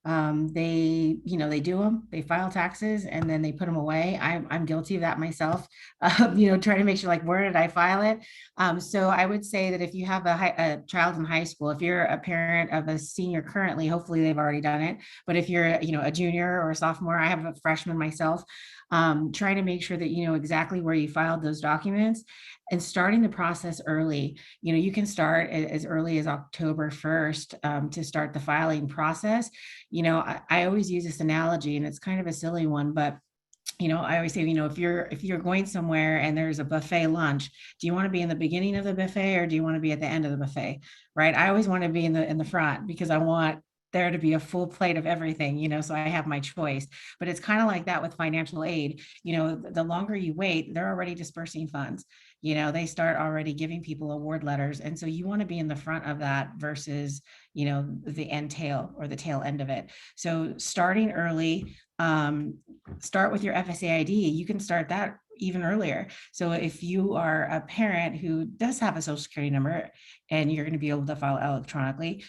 They do them, they file taxes and then they put them away. I'm guilty of that myself, trying to make sure, like, where did I file it? So I would say that if you have a child in high school, if you're a parent of a senior currently, hopefully they've already done it. But if you're, a junior or a sophomore, I have a freshman myself, trying to make sure that you know exactly where you filed those documents and starting the process early. You can start as early as October 1st to start the filing process. I always use this analogy, and it's kind of a silly one, but I always say, if you're going somewhere and there's a buffet lunch, do you want to be in the beginning of the buffet or do you want to be at the end of the buffet? Right? I always want to be in the front because I want there to be a full plate of everything, so I have my choice. But it's kind of like that with financial aid. The longer you wait, they're already dispersing funds. they start already giving people award letters. And so you want to be in the front of that versus, the end tail or the tail end of it. So starting early, start with your FSAID. You can start that even earlier. So if you are a parent who does have a social security number and you're going to be able to file electronically,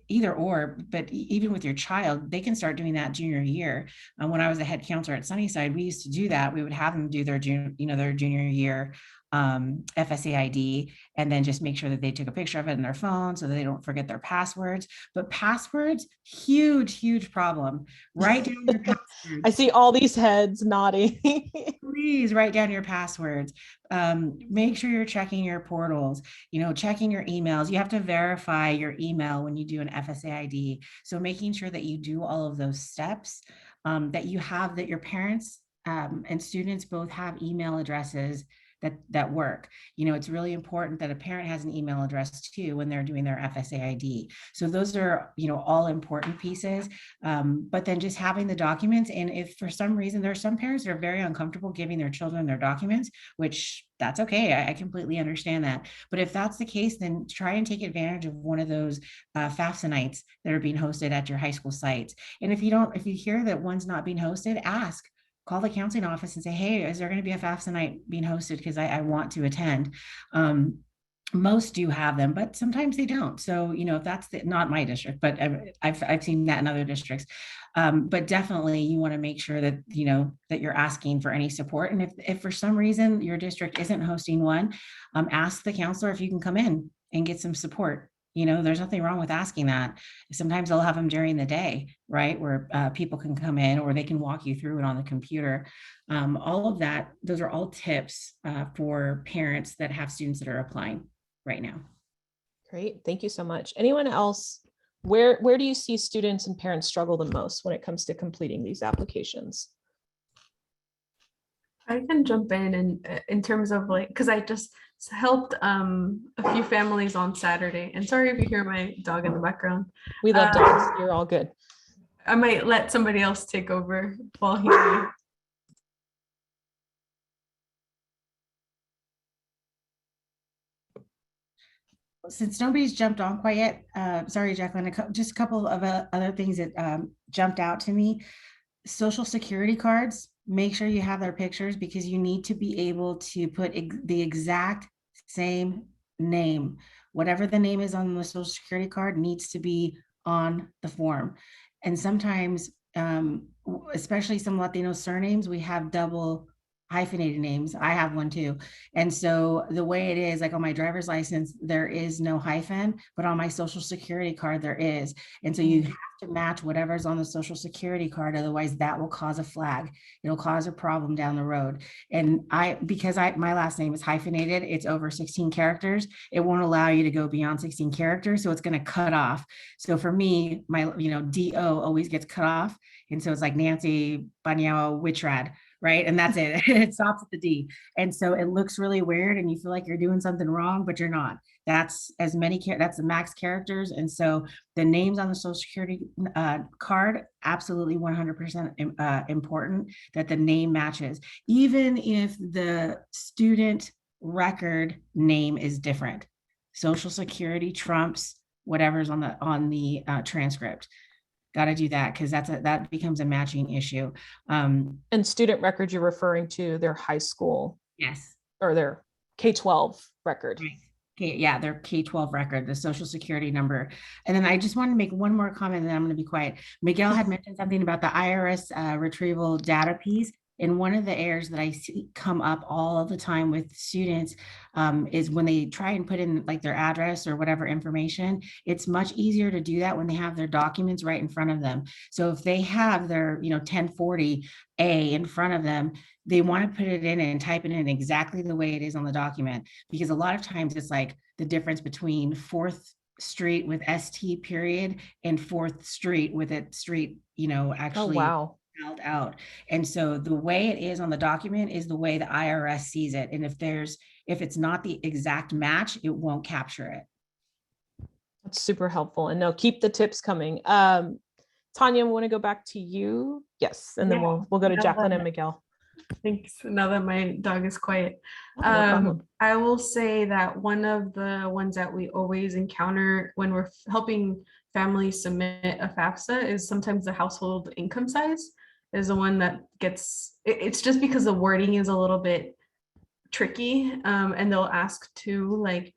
either or, but even with your child, they can start doing that junior year. When I was a head counselor at Sunnyside, we used to do that. We would have them do their junior year FSAID, and then just make sure that they took a picture of it in their phone so that they don't forget their passwords. But passwords, huge problem. Write down your passwords. I see all these heads nodding. Please write down your passwords. Make sure you're checking your portals, checking your emails. You have to verify your email when you do an FSAID. So making sure that you do all of those steps, that your parents and students both have email addresses that work. It's really important that a parent has an email address too when they're doing their FSAID. So those are, all important pieces. But then just having the documents. And if for some reason, there are some parents that are very uncomfortable giving their children their documents, which that's okay. I completely understand that. But if that's the case, then try and take advantage of one of those FAFSA nights that are being hosted at your high school sites. And if you hear that one's not being hosted, call the counseling office and say, hey, is there going to be a FAFSA night being hosted? Because I want to attend. Most do have them, but sometimes they don't. So, if that's not my district, but I've seen that in other districts. But definitely you want to make sure that, that you're asking for any support. And if for some reason your district isn't hosting one, ask the counselor if you can come in and get some support. There's nothing wrong with asking that. Sometimes they'll have them during the day, right? Where people can come in or they can walk you through it on the computer. All of that, those are all tips for parents that have students that are applying right now. Great. Thank you so much. Anyone else? Where do you see students and parents struggle the most when it comes to completing these applications? I can jump in terms of because I just helped a few families on Saturday. And sorry if you hear my dog in the background. We love dogs. You're all good. I might let somebody else take over while he. Since nobody's jumped on quite yet, sorry, Jacqueline, just a couple of other things that jumped out to me. Social security cards, make sure you have their pictures because you need to be able to put the exact same name. Whatever the name is on the social security card needs to be on the form. And sometimes, especially some Latino surnames, we have double hyphenated names. I have one too. And so the way it is, like on my driver's license, there is no hyphen, but on my social security card, there is. And so you have to match whatever's on the social security card. Otherwise that will cause a flag. It'll cause a problem down the road. And because my last name is hyphenated, it's over 16 characters. It won't allow you to go beyond 16 characters. So it's going to cut off. So for me, my, DO always gets cut off. And so it's like Nancy Banyao Wichrad, right? And that's it. It stops at the D. And so it looks really weird and you feel like you're doing something wrong, but you're not. That's that's the max characters. And so the names on the social security card, absolutely 100% important that the name matches, even if the student record name is different. Social security trumps whatever's on the transcript. Got to do that because that becomes a matching issue. And student record, you're referring to their high school, yes, or their K-12 record. Right. Okay, yeah, their K-12 record, the social security number. And then I just want to make one more comment, and then I'm going to be quiet. Miguel had mentioned something about the IRS retrieval data piece. And one of the errors that I see come up all of the time with students is when they try and put in like their address or whatever information, it's much easier to do that when they have their documents right in front of them. So if they have their 1040A in front of them, they want to put it in and type it in exactly the way it is on the document, because a lot of times it's like the difference between 4th Street with ST period and 4th Street with it street, actually. Oh, wow. Spelled out. And so the way it is on the document is the way the IRS sees it. And if it's not the exact match, it won't capture it. That's super helpful. And no, keep the tips coming. Tanya, I want to go back to you. Yes. And then we'll go to Jacqueline and Miguel. Thanks. Now that my dog is quiet. No problem. I will say that one of the ones that we always encounter when we're helping families submit a FAFSA is sometimes the household income size is the one that gets, it's just because the wording is a little bit tricky. And they'll ask too, like,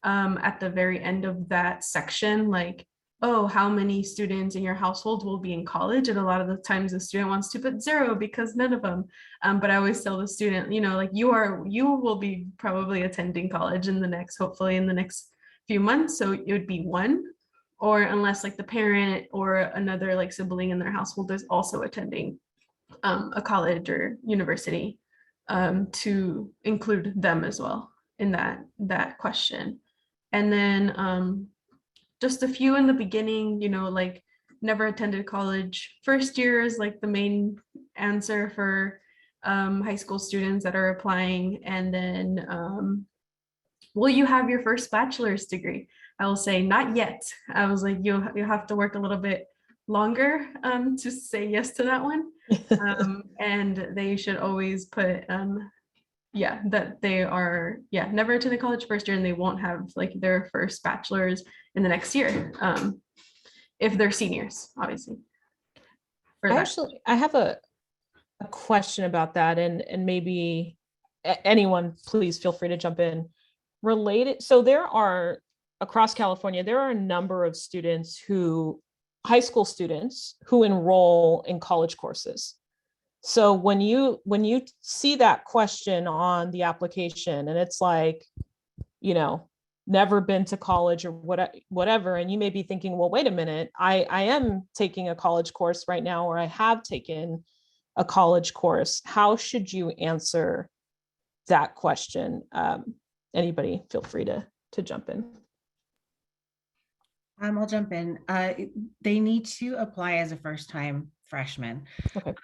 at the very end of that section, like, oh, how many students in your household will be in college? And a lot of the times the student wants to put 0 because none of them. But I always tell the student, you know, like you will be probably attending college hopefully in the next few months. So it would be 1, or unless like the parent or another like sibling in their household is also attending a college or university, to include them as well in that question. And then just a few in the beginning, you know, like never attended college. First year is like the main answer for high school students that are applying. And then will you have your first bachelor's degree? I will say not yet. I was like, you have to work a little bit longer to say yes to that one. And they should always put that they are never attended college first year, and they won't have like their first bachelor's in the next year, if they're seniors, obviously. I have a question about that, and maybe anyone, please feel free to jump in. Related, so there are across California, there are a number of students high school students who enroll in college courses. So when you see that question on the application and it's like, you know, never been to college or whatever, and you may be thinking, well, wait a minute, I am taking a college course right now, or I have taken a college course. How should you answer that question? Anybody feel free to jump in. I'll jump in. They need to apply as a first-time freshman. Okay.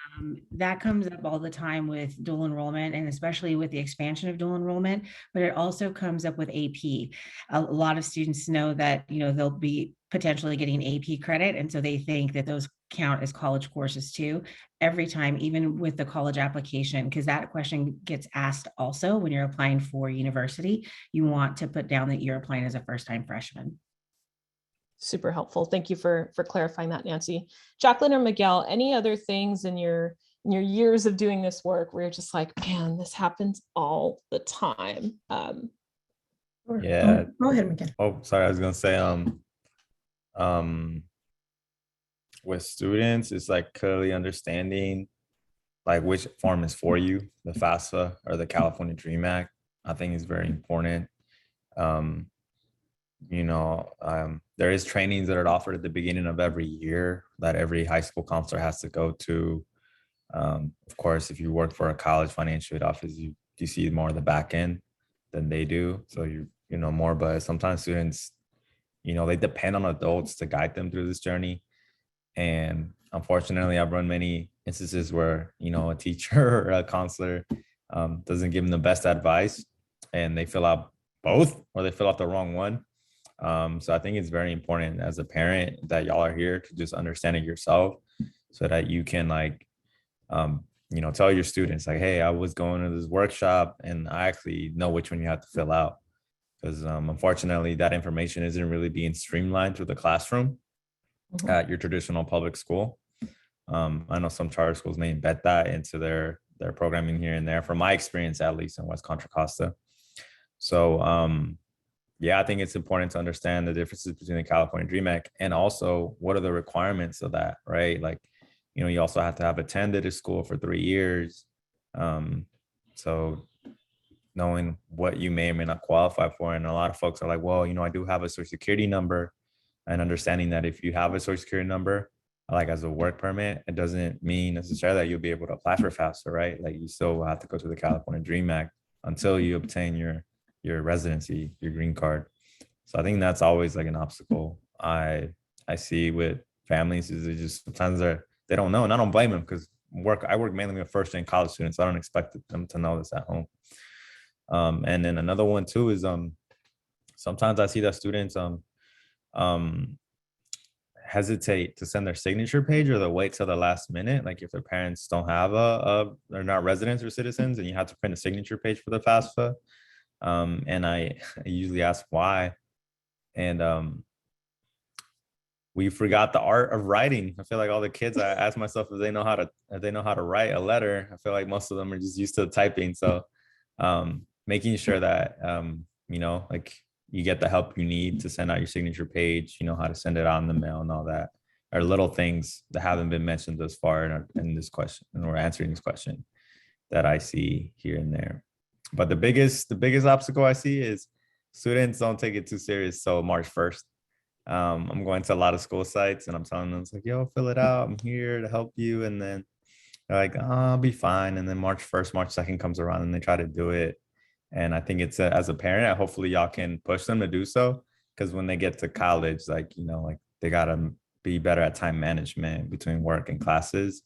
That comes up all the time with dual enrollment, and especially with the expansion of dual enrollment, but it also comes up with AP. A lot of students know that, you know, they'll be potentially getting AP credit, and so they think that those count as college courses too. Every time, even with the college application, because that question gets asked also when you're applying for university, you want to put down that you're applying as a first-time freshman. Super helpful. Thank you for clarifying that, Nancy. Jacqueline or Miguel, any other things in your years of doing this work where you're just like, man, this happens all the time? Yeah. Go ahead, Miguel. Oh, sorry. I was gonna say, with students, it's like clearly understanding like which form is for you, the FAFSA or the California Dream Act. I think is very important. There is trainings that are offered at the beginning of every year that every high school counselor has to go to. Of course, if you work for a college financial aid office, you see more of the back end than they do. So you know more, but sometimes students, they depend on adults to guide them through this journey. And unfortunately, I've run many instances where, a teacher or a counselor doesn't give them the best advice, and they fill out both, or they fill out the wrong one. So I think it's very important as a parent that y'all are here to just understand it yourself, so that you can tell your students like, hey, I was going to this workshop and I actually know which one you have to fill out. Because unfortunately, that information isn't really being streamlined through the classroom at your traditional public school. I know some charter schools may embed that into their programming here and there, from my experience, at least in West Contra Costa. So I think it's important to understand the differences between the California Dream Act and also what are the requirements of that, right? Like, you also have to have attended a school for 3 years. So knowing what you may or may not qualify for. And a lot of folks are like, well, I do have a social security number, and understanding that if you have a social security number, like as a work permit, it doesn't mean necessarily that you'll be able to apply for FAFSA, right? Like you still have to go to the California Dream Act until you obtain your residency, your green card. So I think that's always like an obstacle I see with families, is they just sometimes they don't know, and I don't blame them, because I work mainly with first-gen college students. So I don't expect them to know this at home. And then another one too is sometimes I see that students hesitate to send their signature page, or they'll wait till the last minute. Like if their parents don't have they're not residents or citizens, and you have to print a signature page for the FAFSA. And I usually ask why. And we forgot the art of writing. I feel like all the kids, I ask myself if they know how to write a letter. I feel like most of them are just used to typing. So making sure that like you get the help you need to send out your signature page, you know how to send it out in the mail and all that, are little things that haven't been mentioned thus far in this question, and we're answering this question, that I see here and there. But the biggest obstacle I see is students don't take it too serious. So March 1st, I'm going to a lot of school sites and I'm telling them, it's like, yo, fill it out. I'm here to help you. And then they're like, oh, I'll be fine. And then March 1st, March 2nd comes around and they try to do it. And I think it's as a parent, hopefully y'all can push them to do so. Because when they get to college, like they got to be better at time management between work and classes.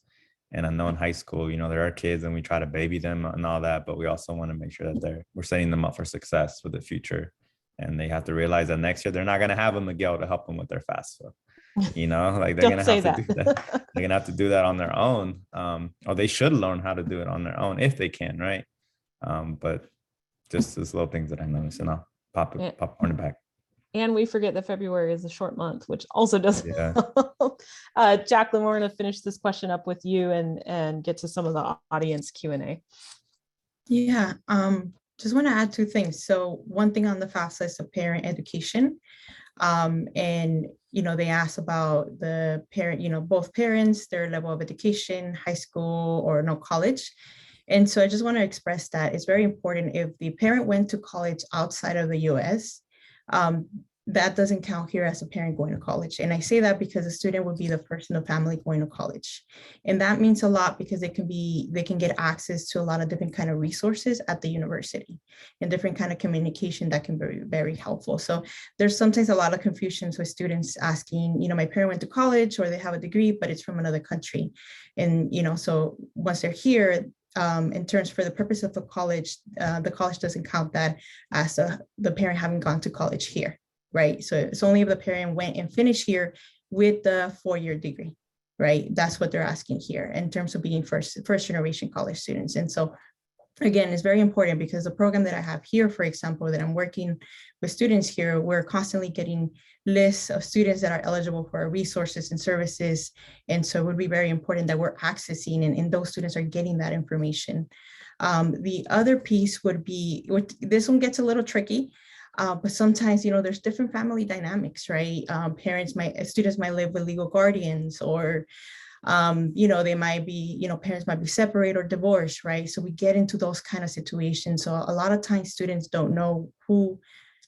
And I know in high school, there are kids and we try to baby them and all that, but we also want to make sure that we're setting them up for success for the future. And they have to realize that next year they're not going to have a Miguel to help them with their FAFSA. Like they're going to have to do that. They're going to have to do that on their own. Or they should learn how to do it on their own if they can, right? But just those little things that I noticed, and I'll pop on it back. And we forget that February is a short month, which also doesn't. Yeah. Jacqueline, we're going to finish this question up with you and get to some of the audience Q&A. Yeah, just want to add two things. So one thing on the FAFSA is the parent education. And, they ask about the parent, both parents, their level of education, high school or no college. And so I just want to express that it's very important if the parent went to college outside of the US, that doesn't count here as a parent going to college. And I say that because a student would be the first in the family going to college. And that means a lot because they can get access to a lot of different kind of resources at the university and different kind of communication that can be very helpful. So there's sometimes a lot of confusions with students asking, my parent went to college or they have a degree, but it's from another country. And, so once they're here, in terms for the purpose of the college doesn't count that as the parent having gone to college here, right? So it's only if the parent went and finished here with the 4-year degree, right? That's what they're asking here in terms of being first generation college students. And so again, it's very important because the program that I have here, for example, that I'm working with students here, we're constantly getting lists of students that are eligible for our resources and services. And so it would be very important that we're accessing and those students are getting that information. The other piece would be, this one gets a little tricky, but sometimes, there's different family dynamics, right? Students might live with legal guardians or they might be, parents might be separated or divorced, right? So we get into those kind of situations. So a lot of times students don't know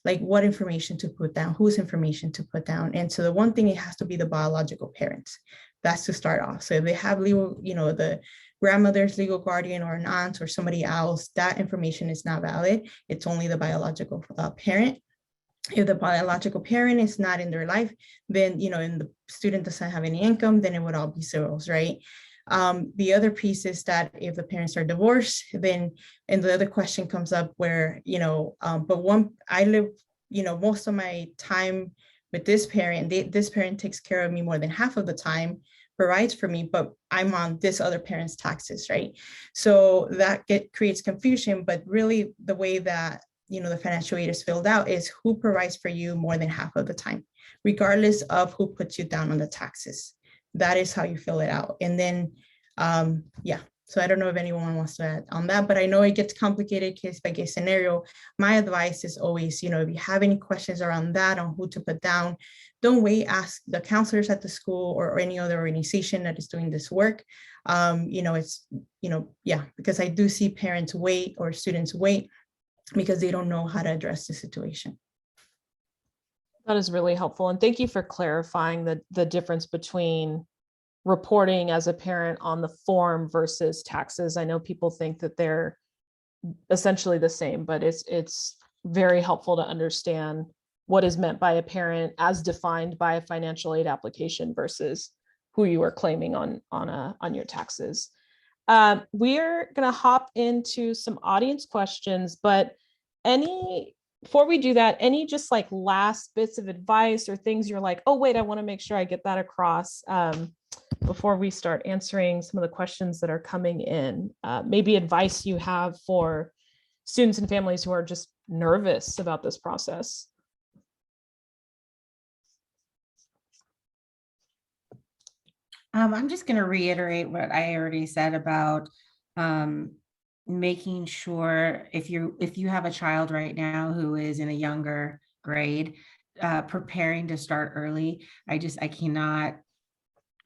what information to put down, whose information to put down. And so the one thing, it has to be the biological parents. That's to start off. So if they have legal, the grandmother's legal guardian or an aunt or somebody else, that information is not valid. It's only the biological parent. If the biological parent is not in their life, then, and the student doesn't have any income, then it would all be zeros, right? The other piece is that if the parents are divorced, then, and the other question comes up where, I live, most of my time with this parent, this parent takes care of me more than half of the time, provides for me, but I'm on this other parent's taxes, right? So that creates confusion, but really the way that the financial aid is filled out is who provides for you more than half of the time, regardless of who puts you down on the taxes. That is how you fill it out. And then, so I don't know if anyone wants to add on that, but I know it gets complicated case by case scenario. My advice is always, if you have any questions around that on who to put down, don't wait, ask the counselors at the school or any other organization that is doing this work. Because I do see parents wait or students wait because they don't know how to address the situation. That is really helpful. And thank you for clarifying the difference between reporting as a parent on the form versus taxes. I know people think that they're essentially the same, but it's very helpful to understand what is meant by a parent as defined by a financial aid application versus who you are claiming on your taxes. We're going to hop into some audience questions, but any before we do that, any just like last bits of advice or things you're like, oh, wait, I want to make sure I get that across before we start answering some of the questions that are coming in? Maybe advice you have for students and families who are just nervous about this process. I'm just going to reiterate what I already said about making sure if you have a child right now who is in a younger grade, preparing to start early. I cannot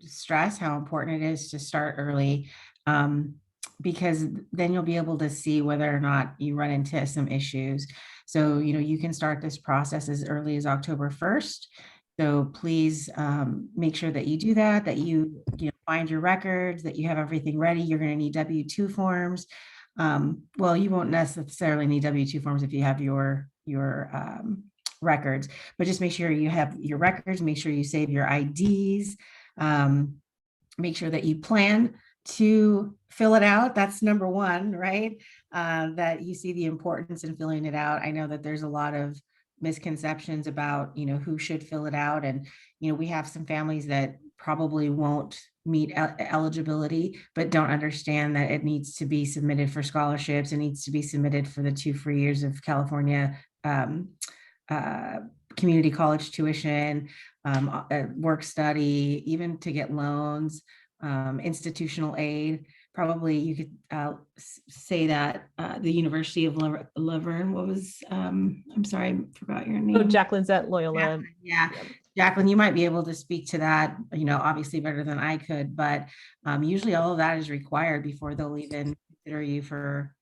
stress how important it is to start early, because then you'll be able to see whether or not you run into some issues. So, you can start this process as early as October 1st. So please make sure that you do that, that you find your records, that you have everything ready. You're going to need W-2 forms. Well, you won't necessarily need W-2 forms if you have your records, but just make sure you have your records, make sure you save your IDs, make sure that you plan to fill it out. That's number one, right? That you see the importance in filling it out. I know that there's a lot of misconceptions about, who should fill it out. And, we have some families that probably won't meet eligibility, but don't understand that it needs to be submitted for scholarships. It needs to be submitted for the 2 free years of California community college tuition, work study, even to get loans, institutional aid. Probably you could say that the University of Laverne, what was, I'm sorry, I forgot your name. Oh, Jacqueline's at Loyola. Yeah. Jacqueline, you might be able to speak to that, obviously better than I could, but usually all of that is required before they'll even consider you for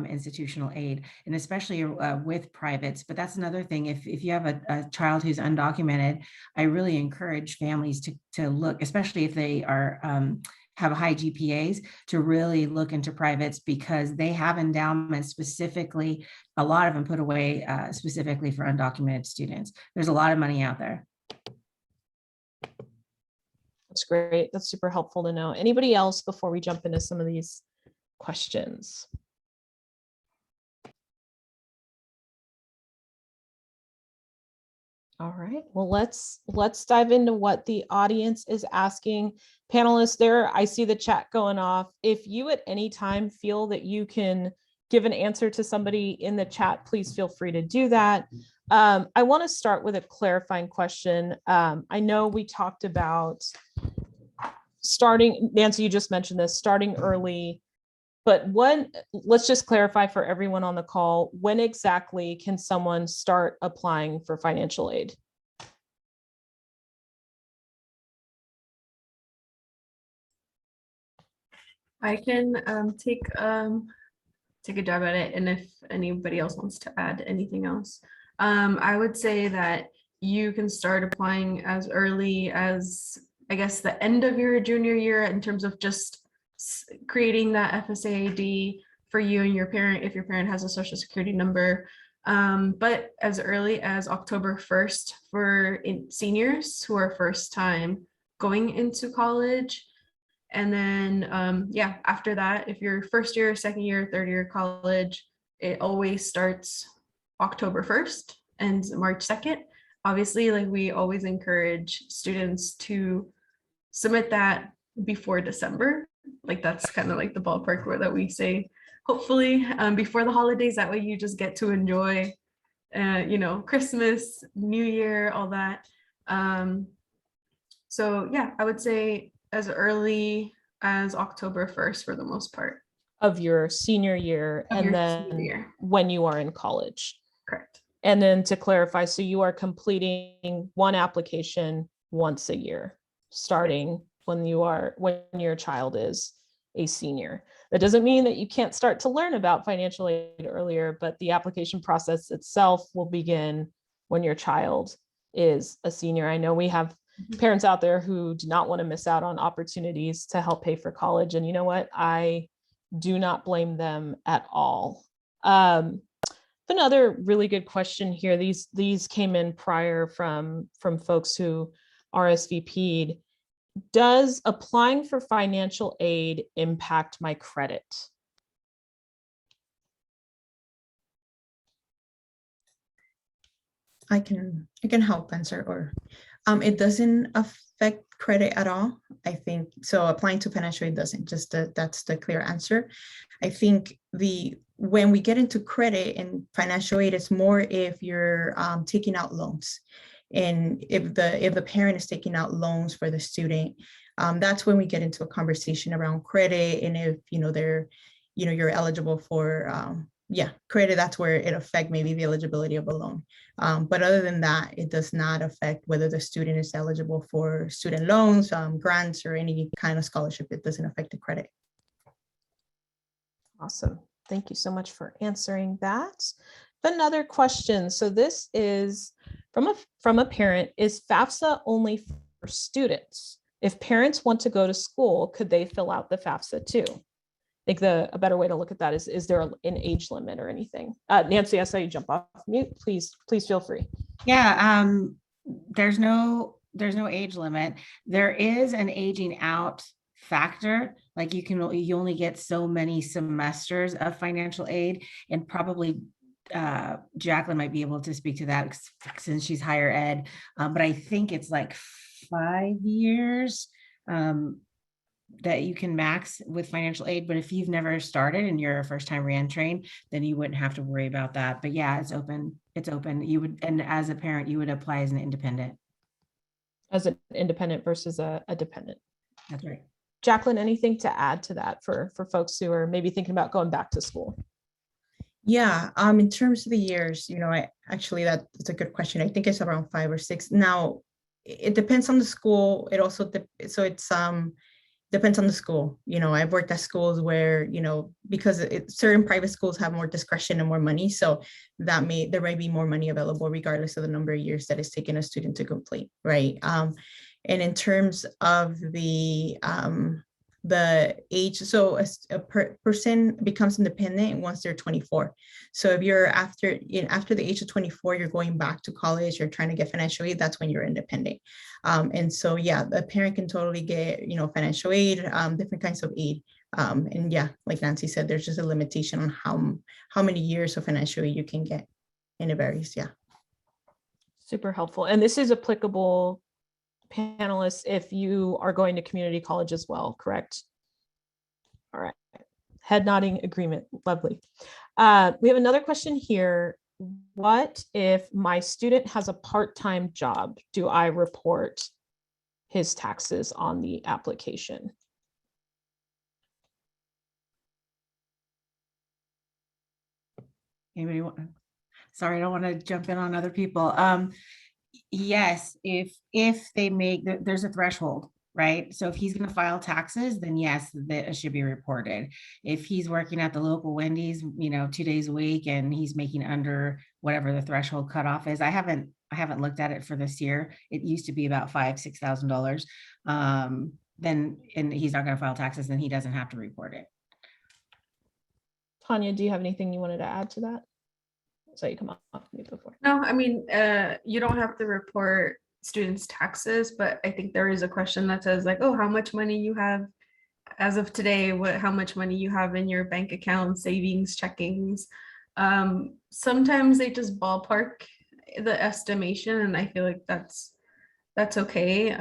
institutional aid, and especially with privates. But that's another thing. If you have a child who's undocumented, I really encourage families to look, especially if they are have high GPAs, to really look into privates, because they have endowments specifically, a lot of them put away specifically for undocumented students. There's a lot of money out there. That's great. That's super helpful to know. Anybody else before we jump into some of these questions? All right, well, let's dive into what the audience is asking. Panelists, there, I see the chat going off. If you at any time feel that you can give an answer to somebody in the chat, please feel free to do that. I want to start with a clarifying question. I know we talked about starting, Nancy, you just mentioned this, starting early, but let's just clarify for everyone on the call, when exactly can someone start applying for financial aid? I can take a job at it, and if anybody else wants to add anything else, I would say that you can start applying as early as, I guess, the end of your junior year, in terms of just creating that FSA ID for you and your parent, if your parent has a social security number, but as early as October 1st for seniors who are first time going into college. And then, yeah, after that, if you're first year, second year, third year college, it always starts October 1st and March 2nd. Obviously, like, we always encourage students to submit that before December. Like, that's kind of like the ballpark where that we say, hopefully before the holidays, that way you just get to enjoy, Christmas, New Year, all that. So yeah, I would say as early as October 1st for the most part. Of your senior year, Of and your then senior year. when you are in college. Correct. And then to clarify, so you are completing one application once a year, starting when your child is a senior. That doesn't mean that you can't start to learn about financial aid earlier, but the application process itself will begin when your child is a senior. I know we have parents out there who do not want to miss out on opportunities to help pay for college. And you know what? I do not blame them at all. Another really good question here. These came in prior from folks who RSVP'd. Does applying for financial aid impact my credit? I can help answer, or it doesn't affect credit at all. I think so. Applying to financial aid doesn't. That's the clear answer. I think when we get into credit and financial aid, it's more if you're taking out loans, and if the parent is taking out loans for the student, that's when we get into a conversation around credit, and if they're you're eligible for credit, that's where it affect maybe the eligibility of a loan. But other than that, it does not affect whether the student is eligible for student loans, grants, or any kind of scholarship. It doesn't affect the credit. Awesome. Thank you so much for answering that. Another question. So this is from a parent. Is FAFSA only for students? If parents want to go to school, could they fill out the FAFSA too? I think a better way to look at that is there an age limit or anything? Nancy, I saw you jump off mute. Please feel free. Yeah, there's no age limit. There is an aging out factor. Like you only get so many semesters of financial aid, and probably Jacqueline might be able to speak to that since she's higher ed. But I think it's like 5 years that you can max with financial aid. But if you've never started and you're a first time reentering, then you wouldn't have to worry about that. But yeah, it's open. You would, and as a parent, you would apply as an independent. As an independent versus a dependent. That's right. Jacqueline, anything to add to that for folks who are maybe thinking about going back to school? Yeah, in terms of the years, that's a good question. I think it's around 5 or 6. Now, it depends on the school. It also depends on the school. I've worked at schools where, because certain private schools have more discretion and more money. So there may be more money available regardless of the number of years that it's taken a student to complete, right? And in terms of the age, so a person becomes independent once they're 24. So if you're after the age of 24, you're going back to college, you're trying to get financial aid, that's when you're independent. And so, yeah, the parent can totally get, financial aid, different kinds of aid. And yeah, like Nancy said, there's just a limitation on how many years of financial aid you can get, and it varies. Yeah. Super helpful. And this is applicable, panelists, if you are going to community college as well, correct? All right. Head nodding agreement. Lovely. We have another question here. What if my student has a part-time job? Do I report his taxes on the application? Anybody want? Sorry, I don't want to jump in on other people. Yes, if they make, there's a threshold, right? So if he's going to file taxes, then yes, that should be reported. If he's working at the local Wendy's, 2 days a week, and he's making under whatever the threshold cutoff is, I haven't looked at it for this year. It used to be about $5,000-$6,000. Then, and he's not going to file taxes, then he doesn't have to report it. Tanya, do you have anything you wanted to add to that? So you come off mute before. No, I mean, you don't have to report students' taxes, but I think there is a question that says like, oh, how much money you have as of today, how much money you have in your bank account, savings, checkings. Sometimes they just ballpark the estimation, and I feel like that's okay.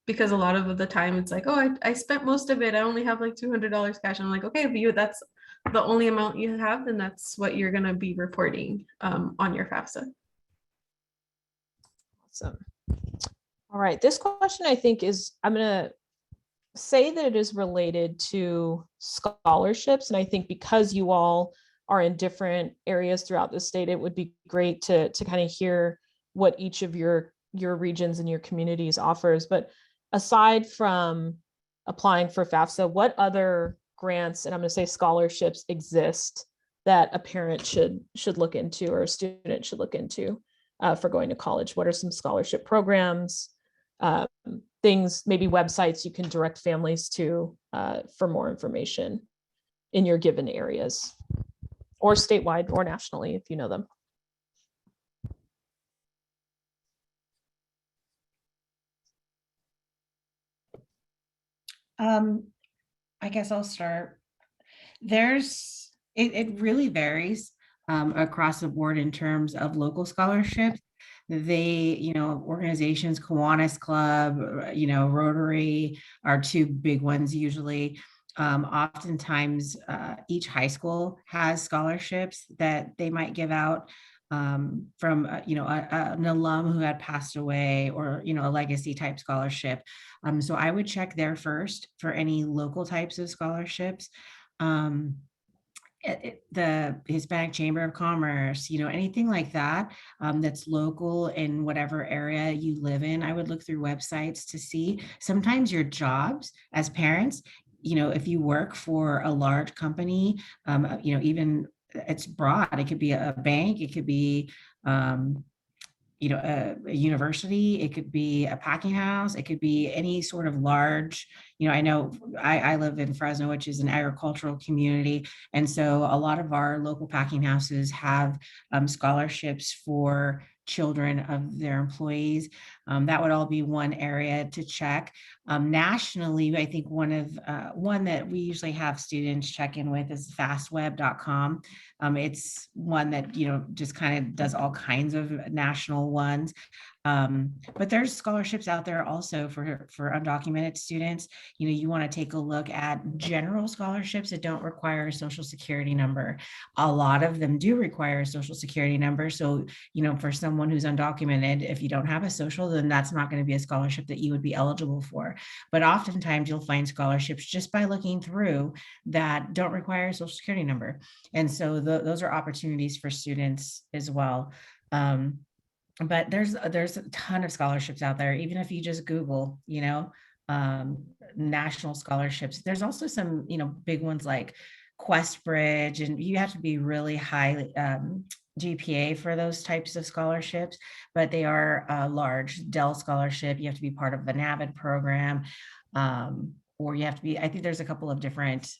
Because a lot of the time it's like, oh, I spent most of it. I only have like $200 cash. I'm like, okay, but that's the only amount you have, then that's what you're going to be reporting on your FAFSA. Awesome. All right. This question, I think, I'm going to say that it is related to scholarships. And I think because you all are in different areas throughout the state, it would be great to kind of hear what each of your regions and your communities offers. But aside from applying for FAFSA, what other grants, and I'm going to say scholarships, exist that a parent should look into, or a student should look into for going to college? What are some scholarship programs, things, maybe websites you can direct families to for more information in your given areas, or statewide or nationally, if you know them? I guess I'll start. It really varies across the board in terms of local scholarships. they, organizations, Kiwanis Club, Rotary are two big ones usually. Oftentimes, each high school has scholarships that they might give out from an alum who had passed away, or a legacy type scholarship. So I would check there first for any local types of scholarships. The Hispanic Chamber of Commerce, anything like that, that's local in whatever area you live in. I would look through websites to see. Sometimes your jobs as parents, if you work for a large company, even it's broad. It could be a bank, it could be a university, it could be a packing house, it could be any sort of large, I know I live in Fresno, which is an agricultural community. And so a lot of our local packing houses have scholarships for children of their employees. That would all be one area to check. Nationally, I think one that we usually have students check in with is fastweb.com. It's one that, just kind of does all kinds of national ones. But there's scholarships out there also for undocumented students. You want to take a look at general scholarships that don't require a social security number. A lot of them do require a social security number. So, for someone who's undocumented, if you don't have a social, then that's not going to be a scholarship that you would be eligible for. But oftentimes you'll find scholarships just by looking through that don't require a social security number. And so those are opportunities for students as well. But there's a ton of scholarships out there, even if you just Google, national scholarships. There's also some, big ones like QuestBridge, and you have to be really high GPA for those types of scholarships, but they are large. Dell Scholarship, you have to be part of the NAVID program, or you have to be, I think there's a couple of different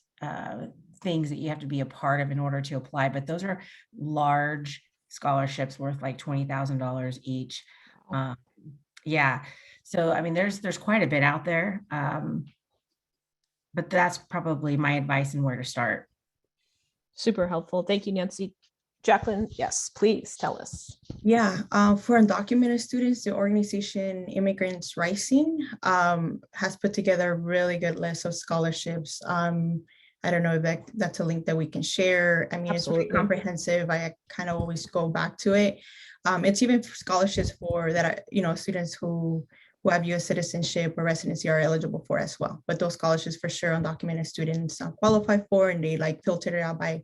things that you have to be a part of in order to apply, but those are large scholarships worth like $20,000 each. Yeah. So, I mean, there's quite a bit out there. But that's probably my advice and where to start. Super helpful. Thank you, Nancy. Jacqueline, yes, please tell us. Yeah, for undocumented students, the organization Immigrants Rising has put together a really good list of scholarships. I don't know if that's a link that we can share. I mean, Absolutely. It's really comprehensive. I kind of always go back to it. It's even for scholarships for that, students who have U.S. citizenship or residency are eligible for as well. But those scholarships for sure undocumented students qualify for, and they filter it out by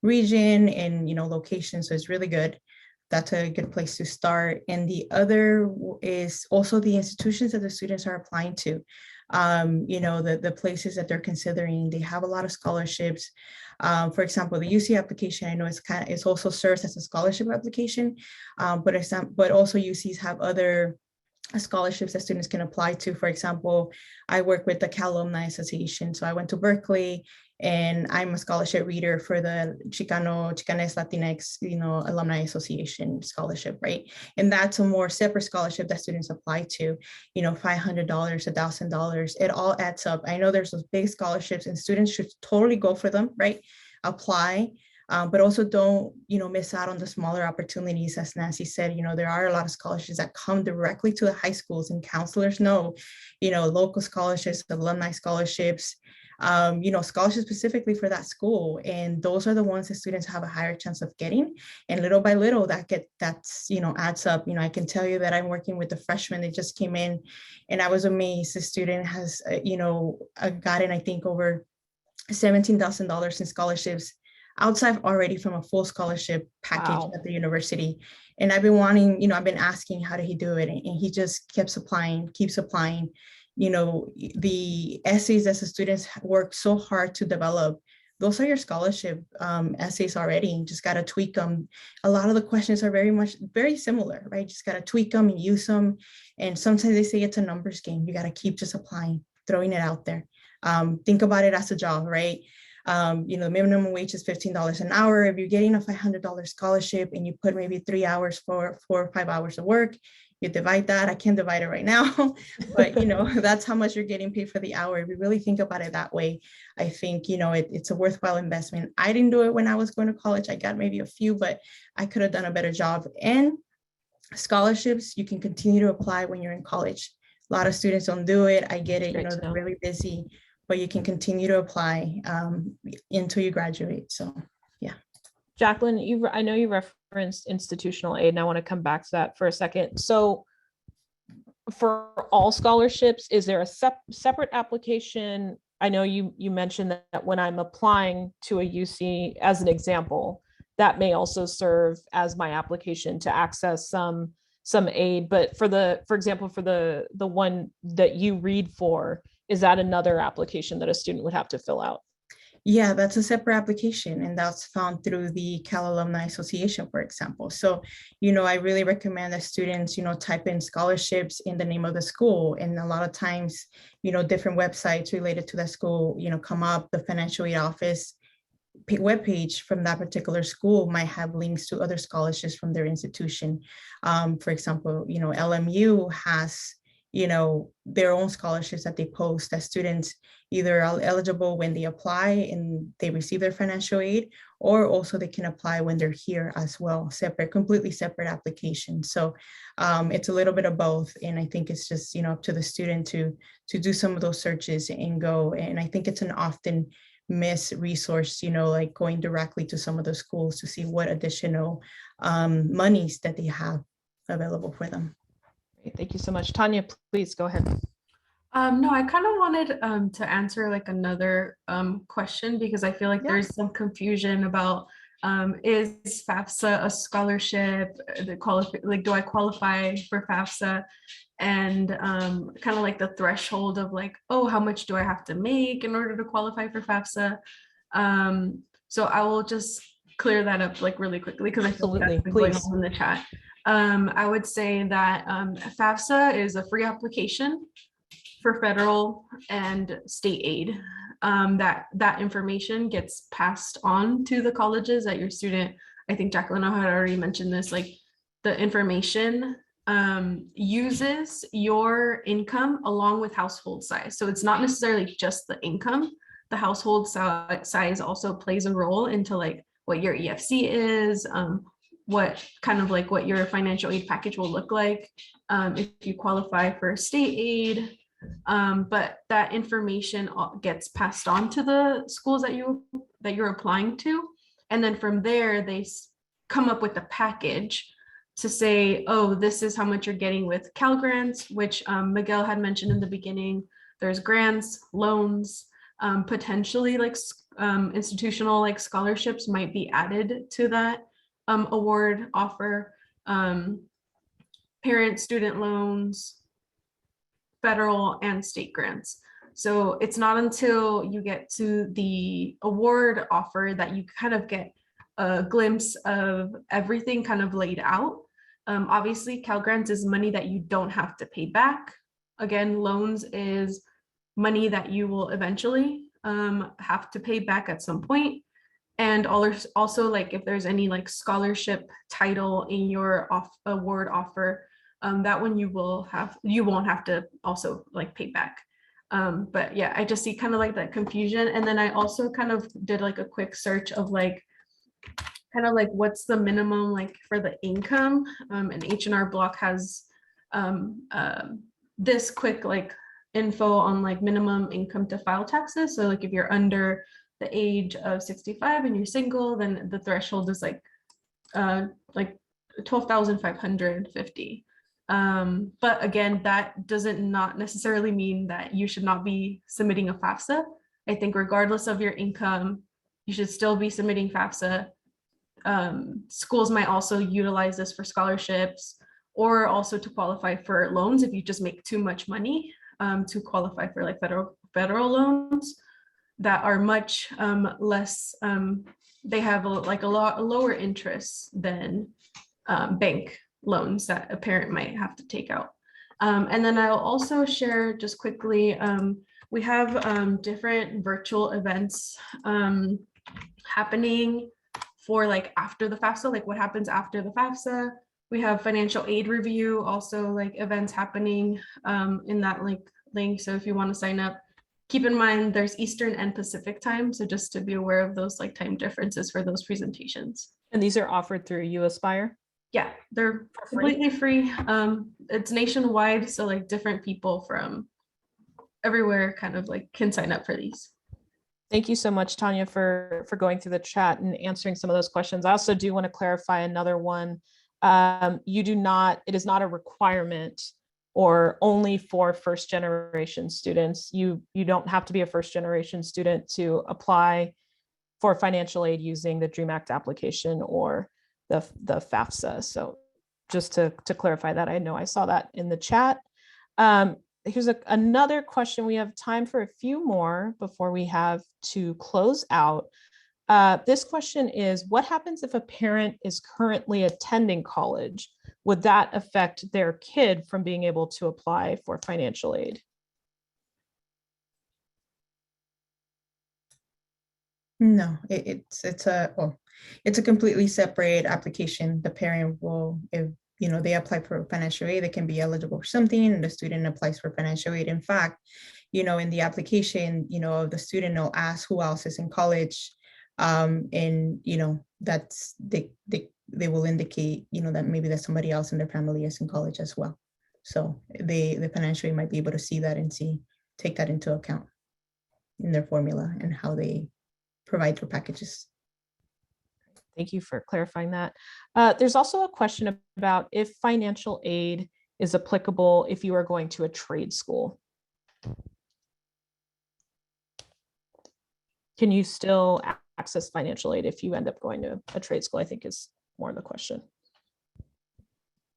region and location. So it's really good. That's a good place to start. And the other is also the institutions that the students are applying to. The places that they're considering, they have a lot of scholarships. For example, the UC application, I know it's also serves as a scholarship application, but also UCs have other scholarships that students can apply to. For example, I work with the Cal Alumni Association. So I went to Berkeley and I'm a scholarship reader for the Chicanes Latinx, Alumni Association scholarship, right? And that's a more separate scholarship that students apply to, $500, $1,000, it all adds up. I know there's those big scholarships and students should totally go for them, right? Apply. But also don't, miss out on the smaller opportunities. As Nancy said, there are a lot of scholarships that come directly to the high schools, and counselors know, local scholarships, alumni scholarships, scholarships specifically for that school. And those are the ones that students have a higher chance of getting. And little by little that's adds up. I can tell you that I'm working with the freshmen that just came in, and I was amazed. The student has, gotten, I think, over $17,000 in scholarships outside already from a full scholarship package Wow. at the university. And I've been I've been asking, how did he do it? And he just keeps applying. The essays that the students work so hard to develop, those are your scholarship essays already. You just got to tweak them. A lot of the questions are very similar, right? Just got to tweak them and use them. And sometimes they say it's a numbers game. You got to keep just applying, throwing it out there. Think about it as a job, right? The minimum wage is $15 an hour. If you're getting a $500 scholarship and you put maybe 3 hours for 4 or 5 hours of work, you divide that. I can't divide it right now, but that's how much you're getting paid for the hour. If you really think about it that way, I think, it's a worthwhile investment. I didn't do it when I was going to college. I got maybe a few, but I could have done a better job. And Scholarships, you can continue to apply when you're in college. A lot of students don't do it. I get it, Great to they're know. really busy, but you can continue to apply until you graduate. So Jacqueline, I know you referenced institutional aid, and I want to come back to that for a second. So for all scholarships, is there a separate application? I know you mentioned that when I'm applying to a UC, as an example, that may also serve as my application to access some aid. But for example, for the one that you read for, is that another application that a student would have to fill out? yeah, that's a separate application, and that's found through the Cal Alumni Association, for example. So, I really recommend that students, type in scholarships in the name of the school. And a lot of times, different websites related to that school, come up. The financial aid office webpage from that particular school might have links to other scholarships from their institution. For example, LMU has their own scholarships that they post that students either are eligible when they apply and they receive their financial aid, or also they can apply when they're here as well, completely separate applications. So it's a little bit of both. And I think it's just, up to the student to do some of those searches and go. And I think it's an often missed resource, like going directly to some of the schools to see what additional monies that they have available for them. Great, thank you so much. Tanya, please go ahead. No, I kind of wanted to answer like another question, because I feel like Yeah. there's some confusion about is FAFSA a scholarship? Like, do I qualify for FAFSA? And kind of like the threshold of like, oh, how much do I have to make in order to qualify for FAFSA? So I will just clear that up like really quickly, because I feel like that's been going Please. on in the chat. I would say that FAFSA is a free application for federal and state aid. That information gets passed on to the colleges that your student, I think Jacqueline had already mentioned this, like the information uses your income along with household size. So it's not necessarily just the income. The household size also plays a role into like what your EFC is, what kind of like what your financial aid package will look like if you qualify for state aid. But that information gets passed on to the schools that you're applying to, and then from there they come up with a package to say, oh, this is how much you're getting with Cal Grants, which Miguel had mentioned in the beginning. There's grants, loans, potentially like institutional like scholarships might be added to that award offer, parent student loans, federal and state grants. So it's not until you get to the award offer that you kind of get a glimpse of everything kind of laid out. Obviously, Cal Grants is money that you don't have to pay back. Again, loans is money that you will eventually have to pay back at some point. And also like if there's any like scholarship title in your award offer, that one you won't have to also like pay back. But yeah, I just see kind of like that confusion. And then I also kind of did like a quick search of like kind of like what's the minimum like for the income, and H&R Block has this quick like info on like minimum income to file taxes. So like if you're under the age of 65 and you're single, then the threshold is like 12,550. But again, that doesn't not necessarily mean that you should not be submitting a FAFSA. I think regardless of your income, you should still be submitting FAFSA. Schools might also utilize this for scholarships or also to qualify for loans if you just make too much money to qualify for like federal loans that are much less, they have a lot lower interest than bank loans that a parent might have to take out. And then I'll also share just quickly, we have different virtual events happening for like after the FAFSA, like what happens after the FAFSA. We have financial aid review, also like events happening in that link. So if you want to sign up, keep in mind there's Eastern and Pacific time. So just to be aware of those like time differences for those presentations. And these are offered through UAspire? Yeah, they're For free? completely free. It's nationwide, so like different people from everywhere kind of like can sign up for these. Thank you so much, Tanya, for going through the chat and answering some of those questions. I also do want to clarify another one. You do not, it is not a requirement or only for first generation students. You don't have to be a first generation student to apply for financial aid using the DREAM Act application or the FAFSA. So just to clarify that, I know I saw that in the chat. Here's another question. We have time for a few more before we have to close out. This question is, what happens if a parent is currently attending college? Would that affect their kid from being able to apply for financial aid? No, it's a completely separate application. The parent will, if they apply for financial aid, they can be eligible for something, and the student applies for financial aid. In fact, in the application, the student will ask who else is in college, and that's they will indicate that maybe that somebody else in their family is in college as well. So the financial aid might be able to see that and take that into account in their formula and how they provide their packages. Thank you for clarifying that. There's also a question about if financial aid is applicable if you are going to a trade school. Can you still access financial aid if you end up going to a trade school? I think is more of the question.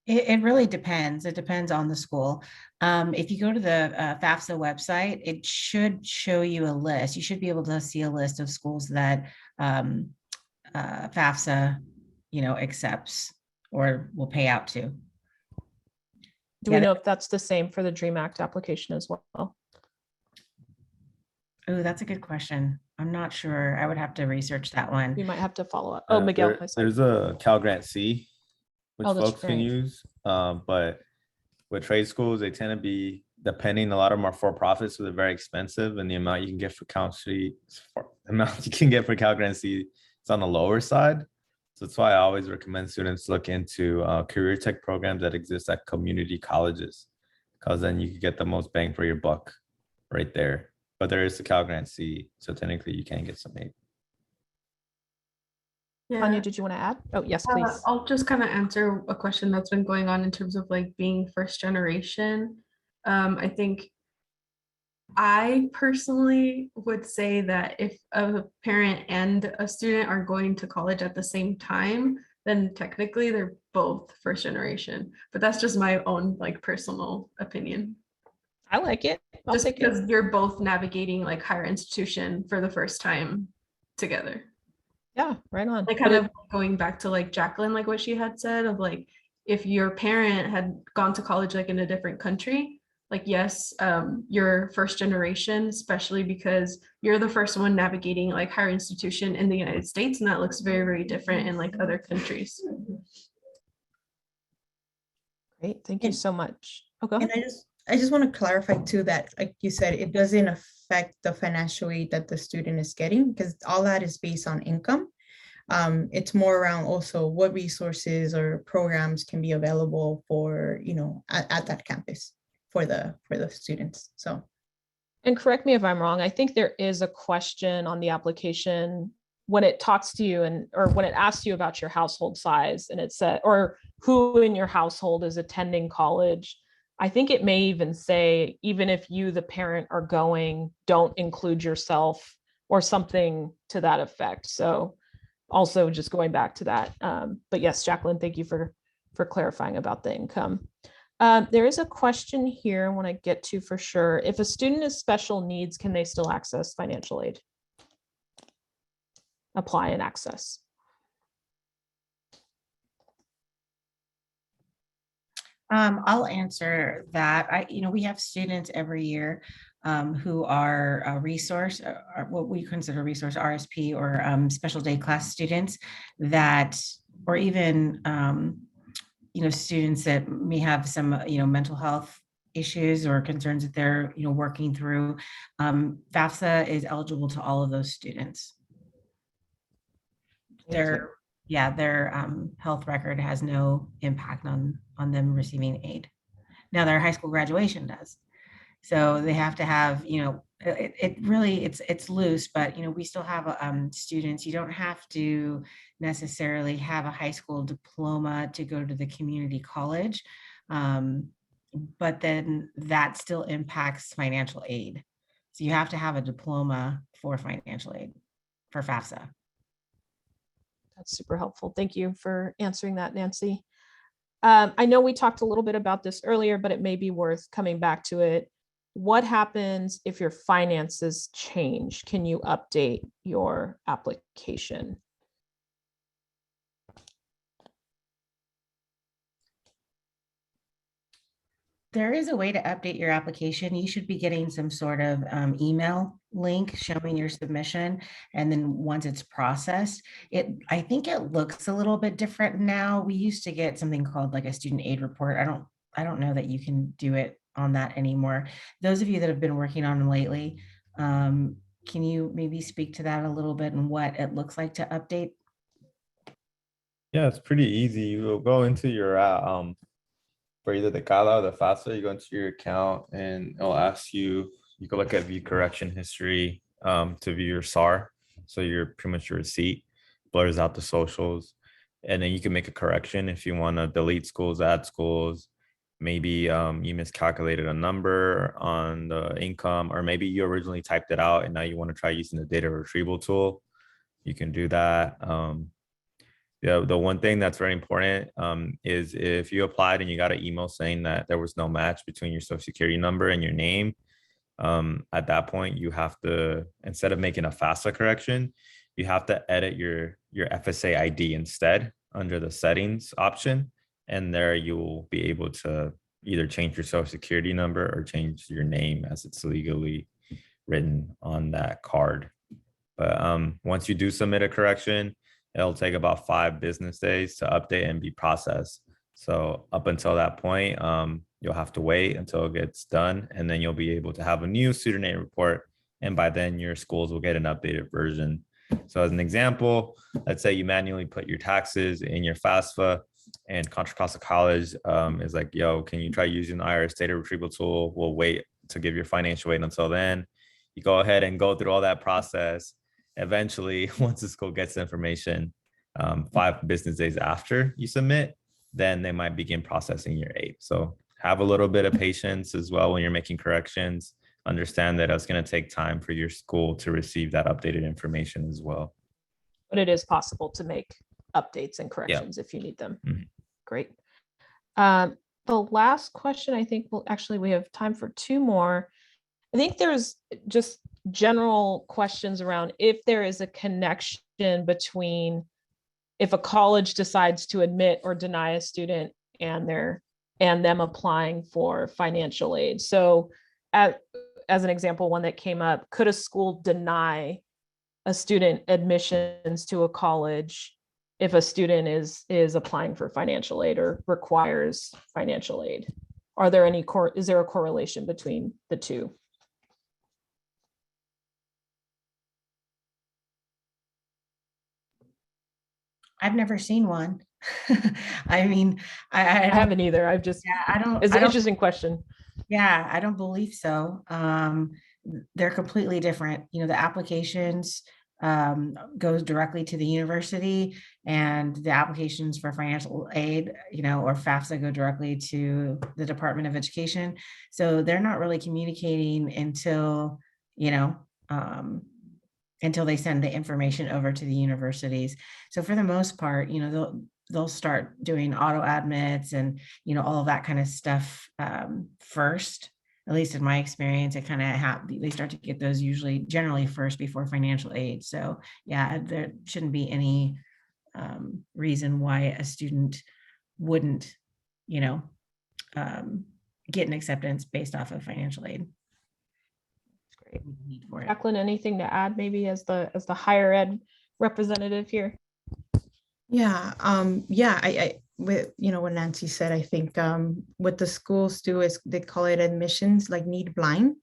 It really depends. It depends on the school. If you go to the FAFSA website, it should show you a list. You should be able to see a list of schools that FAFSA, accepts or will pay out to. Do we know if that's the same for the DREAM Act application as well? Oh, that's a good question. I'm not sure. I would have to research that one. We might have to follow up. Oh, Miguel. There's a Cal Grant C, which Oh, that's folks can great. use. But with trade schools, they tend to be, depending, a lot of them are for profit, so they're very expensive, and the amount you can get for Cal Grant C is on the lower side. So that's why I always recommend students look into career tech programs that exist at community colleges, because then you can get the most bang for your buck right there. But there is the Cal Grant C, so technically you can get some aid. Tanya, did you want to add? Oh, yes, please. I'll just kind of answer a question that's been going on in terms of like being first generation. I think I personally would say that if a parent and a student are going to college at the same time, then technically they're both first generation. But that's just my own like personal opinion. I like it. I'll Just take because it. you're both navigating like higher institution for the first time together. Yeah, right on. Like kind of going back to like Jacqueline, like what she had said of like, if your parent had gone to college like in a different country, like yes, you're first generation, especially because you're the first one navigating like higher institution in the United States, and that looks very, very different in like other countries. Great, thank you so much. Oh, go ahead. And I just want to clarify too that, like you said, it doesn't affect the financial aid that the student is getting, because all that is based on income. It's more around also what resources or programs can be available for, at that campus for the students. So. And correct me if I'm wrong, I think there is a question on the application when it talks to you or when it asks you about your household size, and it said, or who in your household is attending college. I think it may even say, even if you, the parent, are going, don't include yourself or something to that effect. So also just going back to that. But yes, Jacqueline, thank you for clarifying about the income. There is a question here I want to get to for sure. If a student has special needs, can they still access financial aid? Apply and access. I'll answer that. We have students every year who are a resource, what we consider resource RSP or special day class students that, or even, students that may have some, mental health issues or concerns that they're, working through. FAFSA is eligible to all of those students. They're yeah, their health record has no impact on them receiving aid. Now their high school graduation does. So they have to have, it really, it's loose, but, we still have students. You don't have to necessarily have a high school diploma to go to the community college. But then that still impacts financial aid. So you have to have a diploma for financial aid for FAFSA. That's super helpful. Thank you for answering that, Nancy. I know we talked a little bit about this earlier, but it may be worth coming back to it. What happens if your finances change? Can you update your application? There is a way to update your application. You should be getting some sort of email link showing your submission. And then once it's processed, I think it looks a little bit different now. We used to get something called like a student aid report. I don't know that you can do it on that anymore. Those of you that have been working on them lately, can you maybe speak to that a little bit and what it looks like to update? Yeah, it's pretty easy. You will go into your for either the CALA or the FAFSA, you go into your account and it'll ask you, you can look at view correction history to view your SAR. So your pretty much your receipt, blurs out the socials. And then you can make a correction if you want to delete schools, add schools. Maybe you miscalculated a number on the income, or maybe you originally typed it out and now you want to try using the data retrieval tool. You can do that. The one thing that's very important is if you applied and you got an email saying that there was no match between your social security number and your name, at that point, you have to, instead of making a FAFSA correction, you have to edit your FSA ID instead under the settings option. And there you will be able to either change your social security number or change your name as it's legally written on that card. But once you do submit a correction, it'll take about 5 business days to update and be processed. So up until that point, you'll have to wait until it gets done, and then you'll be able to have a new student aid report. And by then your schools will get an updated version. So as an example, let's say you manually put your taxes in your FAFSA and Contra Costa College is like, yo, can you try using the IRS data retrieval tool? We'll wait to give your financial aid until then. You go ahead and go through all that process. Eventually, once the school gets the information, 5 business days after you submit, then they might begin processing your aid. So have a little bit of patience as well when you're making corrections. Understand that it's going to take time for your school to receive that updated information as well. But it is possible to make updates and corrections if you need them. Mhm. Great. The last question, I think we have time for 2 more. I think there's just general questions around if there is a connection between if a college decides to admit or deny a student and them applying for financial aid. So as an example, one that came up, could a school deny a student admissions to a college if a student is applying for financial aid or requires financial aid? Is there a correlation between the two? I've never seen one. I mean, I haven't either. It's an interesting question. Yeah, I don't believe so. They're completely different. The applications goes directly to the university, and the applications for financial aid, or FAFSA go directly to the Department of Education. So they're not really communicating until they send the information over to the universities. So for the most part, they'll start doing auto admits and, all of that kind of stuff first. At least in my experience, it kind of they start to get those generally first before financial aid. So yeah, there shouldn't be any reason why a student wouldn't, get an acceptance based off of financial aid. Great. Jacqueline, anything to add maybe as the higher ed representative here? Yeah, I with what Nancy said, I think what the schools do is they call it admissions, like need blind.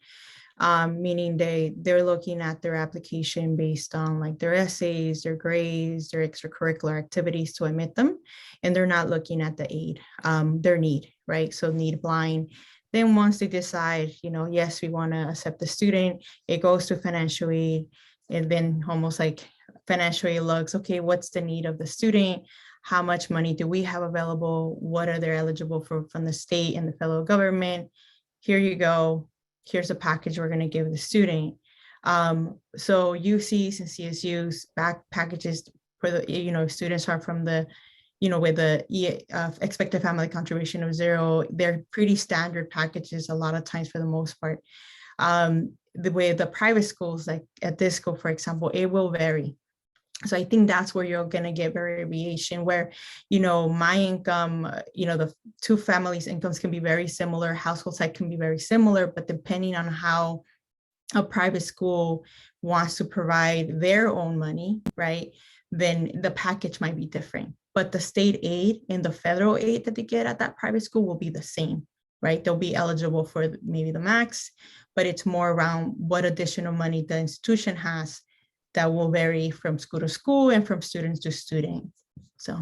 meaning they're looking at their application based on like their essays, their grades, their extracurricular activities to admit them, and they're not looking at the aid, their need, right? So need blind. Then once they decide, yes, we want to accept the student, it goes to financial aid, and then almost like financial aid looks, okay, what's the need of the student? How much money do we have available? What are they eligible for from the state and the federal government? Here you go. Here's a package we're going to give the student. So UCs and CSUs back packages for the, students are from the, with the expected family contribution of 0, they're pretty standard packages a lot of times for the most part. The way the private schools, like at this school, for example, it will vary. So I think that's where you're going to get variation where, my income, the two families' incomes can be very similar, household side can be very similar, but depending on how a private school wants to provide their own money, right, then the package might be different. But the state aid and the federal aid that they get at that private school will be the same, right? They'll be eligible for maybe the max, but it's more around what additional money the institution has that will vary from school to school and from students to students. So,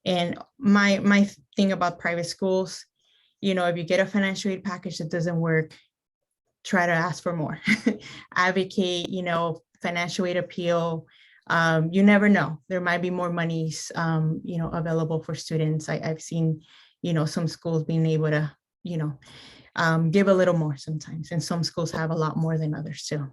and my thing about private schools, if you get a financial aid package that doesn't work, try to ask for more. Advocate, financial aid appeal. You never know. There might be more monies, available for students. I've seen, some schools being able to, give a little more sometimes, and some schools have a lot more than others too.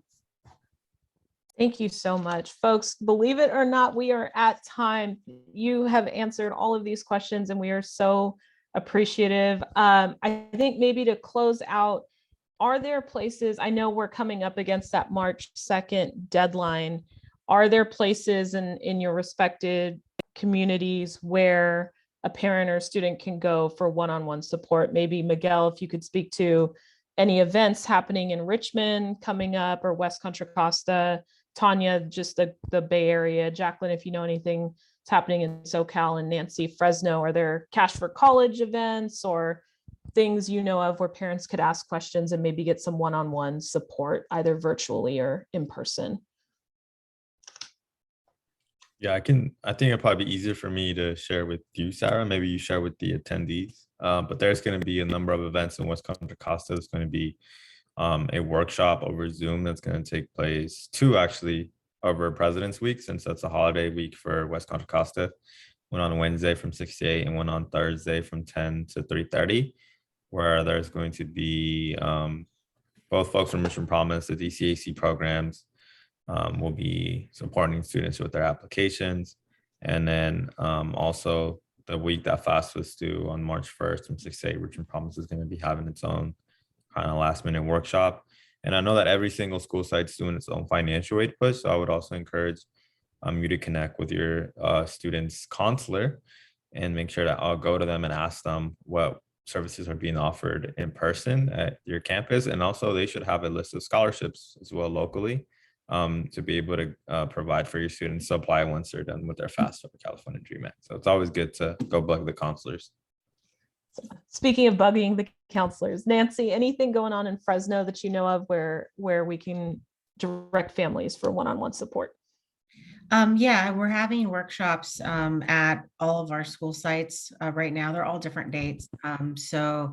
Thank you so much, folks. Believe it or not, we are at time. You have answered all of these questions and we are so appreciative. I think maybe to close out, are there places, I know we're coming up against that March 2nd deadline. Are there places in your respected communities where a parent or student can go for one-on-one support? Maybe Miguel, if you could speak to any events happening in Richmond coming up or West Contra Costa. Tanya, just the Bay Area. Jacqueline, if you know anything that's happening in SoCal, and Nancy, Fresno. Are there Cash for College events or things you know of where parents could ask questions and maybe get some one-on-one support, either virtually or in person? Yeah, I think it'll probably be easier for me to share with you, Sarah. Maybe you share with the attendees. But there's going to be a number of events in West Contra Costa. There's going to be a workshop over Zoom that's going to take place, 2 actually, over President's Week, since that's a holiday week for West Contra Costa. One on Wednesday from 6 to 8 and one on Thursday from 10 to 3:30, where there's going to be both folks from Mission Promise, the DCAC programs, will be supporting students with their applications. And then also the week that FAFSA was due on March 1st from 6 to 8, Richmond Promise is going to be having its own kind of last minute workshop. And I know that every single school site's doing its own financial aid push. So I would also encourage you to connect with your student's counselor and make sure that I'll go to them and ask them what services are being offered in person at your campus. And also they should have a list of scholarships as well locally to be able to provide for your students to apply once they're done with their FAFSA for California Dream Act. So it's always good to go bug the counselors. Speaking of bugging the counselors, Nancy, anything going on in Fresno that you know of where we can direct families for one-on-one support? Yeah, we're having workshops at all of our school sites right now. They're all different dates. So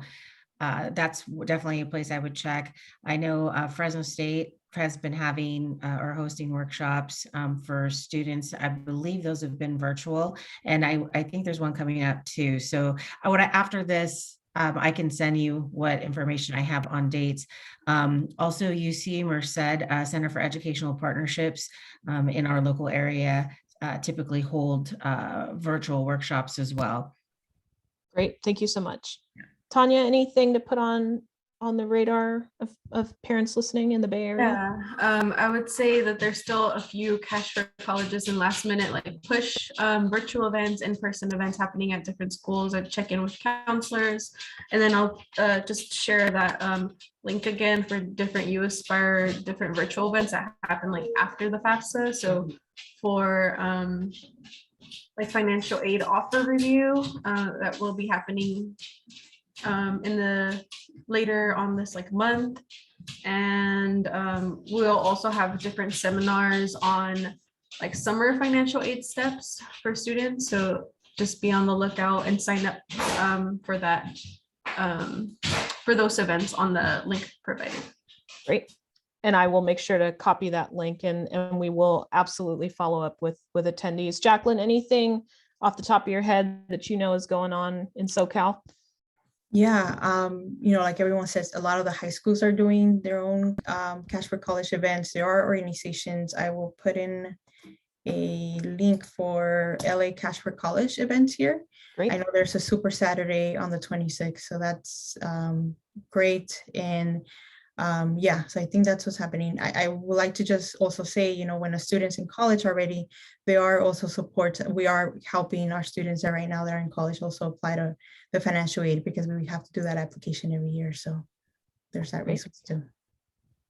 that's definitely a place I would check. I know Fresno State has been having or hosting workshops for students. I believe those have been virtual, and I think there's one coming up too. So after this, I can send you what information I have on dates. Also, UC Merced Center for Educational Partnerships in our local area typically hold virtual workshops as well. Great, thank you so much. Tanya, anything to put on the radar of parents listening in the Bay Area? Yeah, I would say that there's still a few Cash for Colleges and last minute like push virtual events, in-person events happening at different schools. I'd check in with counselors, and then I'll just share that link again for different U Aspire, different virtual events that happen like after the FAFSA. So for like financial aid offer review that will be happening in the later on this like month. And we'll also have different seminars on like summer financial aid steps for students. So just be on the lookout and sign up for that, for those events on the link provided. Great. And I will make sure to copy that link, and we will absolutely follow up with attendees. Jacqueline, anything off the top of your head that you know is going on in SoCal? Yeah, like everyone says, a lot of the high schools are doing their own Cash for College events. There are organizations. I will put in a link for LA Cash for College events here. Great. I know there's a Super Saturday on the 26th, so that's great. And yeah, so I think that's what's happening. I would like to just also say, when the students in college are ready, they are also support. We are helping our students that right now they're in college also apply to the financial aid, because we have to do that application every year. So there's that Great. resource too.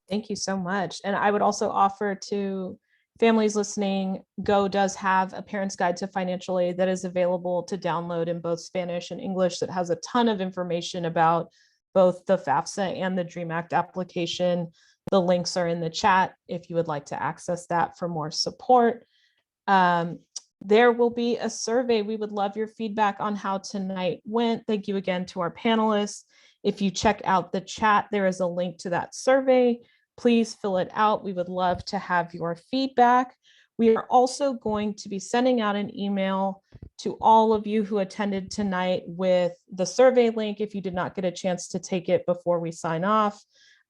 Thank you so much. And I would also offer to families listening, Go does have a parent's guide to financial aid that is available to download in both Spanish and English that has a ton of information about both the FAFSA and the DREAM Act application. The links are in the chat if you would like to access that for more support. There will be a survey. We would love your feedback on how tonight went. Thank you again to our panelists. If you check out the chat, there is a link to that survey. Please fill it out. We would love to have your feedback. We are also going to be sending out an email to all of you who attended tonight with the survey link if you did not get a chance to take it before we sign off.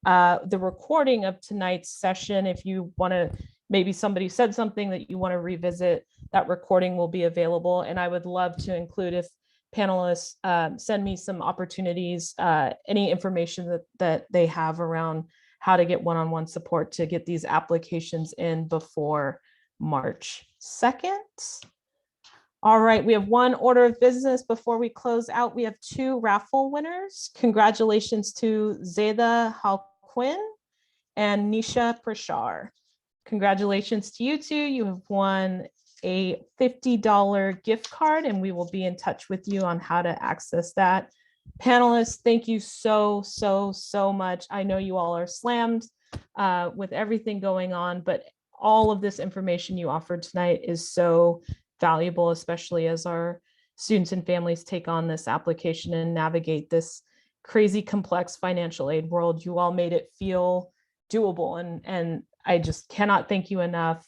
The recording of tonight's session, if you want to, maybe somebody said something that you want to revisit, that recording will be available. And I would love to include, if panelists send me some opportunities, any information that they have around how to get one-on-one support to get these applications in before March 2nd. All right, we have one order of business before we close out. We have 2 raffle winners. Congratulations to Zayda Halquin and Nisha Prashar. Congratulations to you 2. You have won a $50 gift card, and we will be in touch with you on how to access that. Panelists, thank you so much. I know you all are slammed with everything going on, but all of this information you offered tonight is so valuable, especially as our students and families take on this application and navigate this crazy complex financial aid world. You all made it feel doable, and I just cannot thank you enough.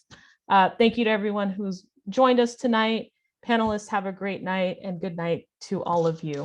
Thank you to everyone who's joined us tonight. Panelists, have a great night, and good night to all of you.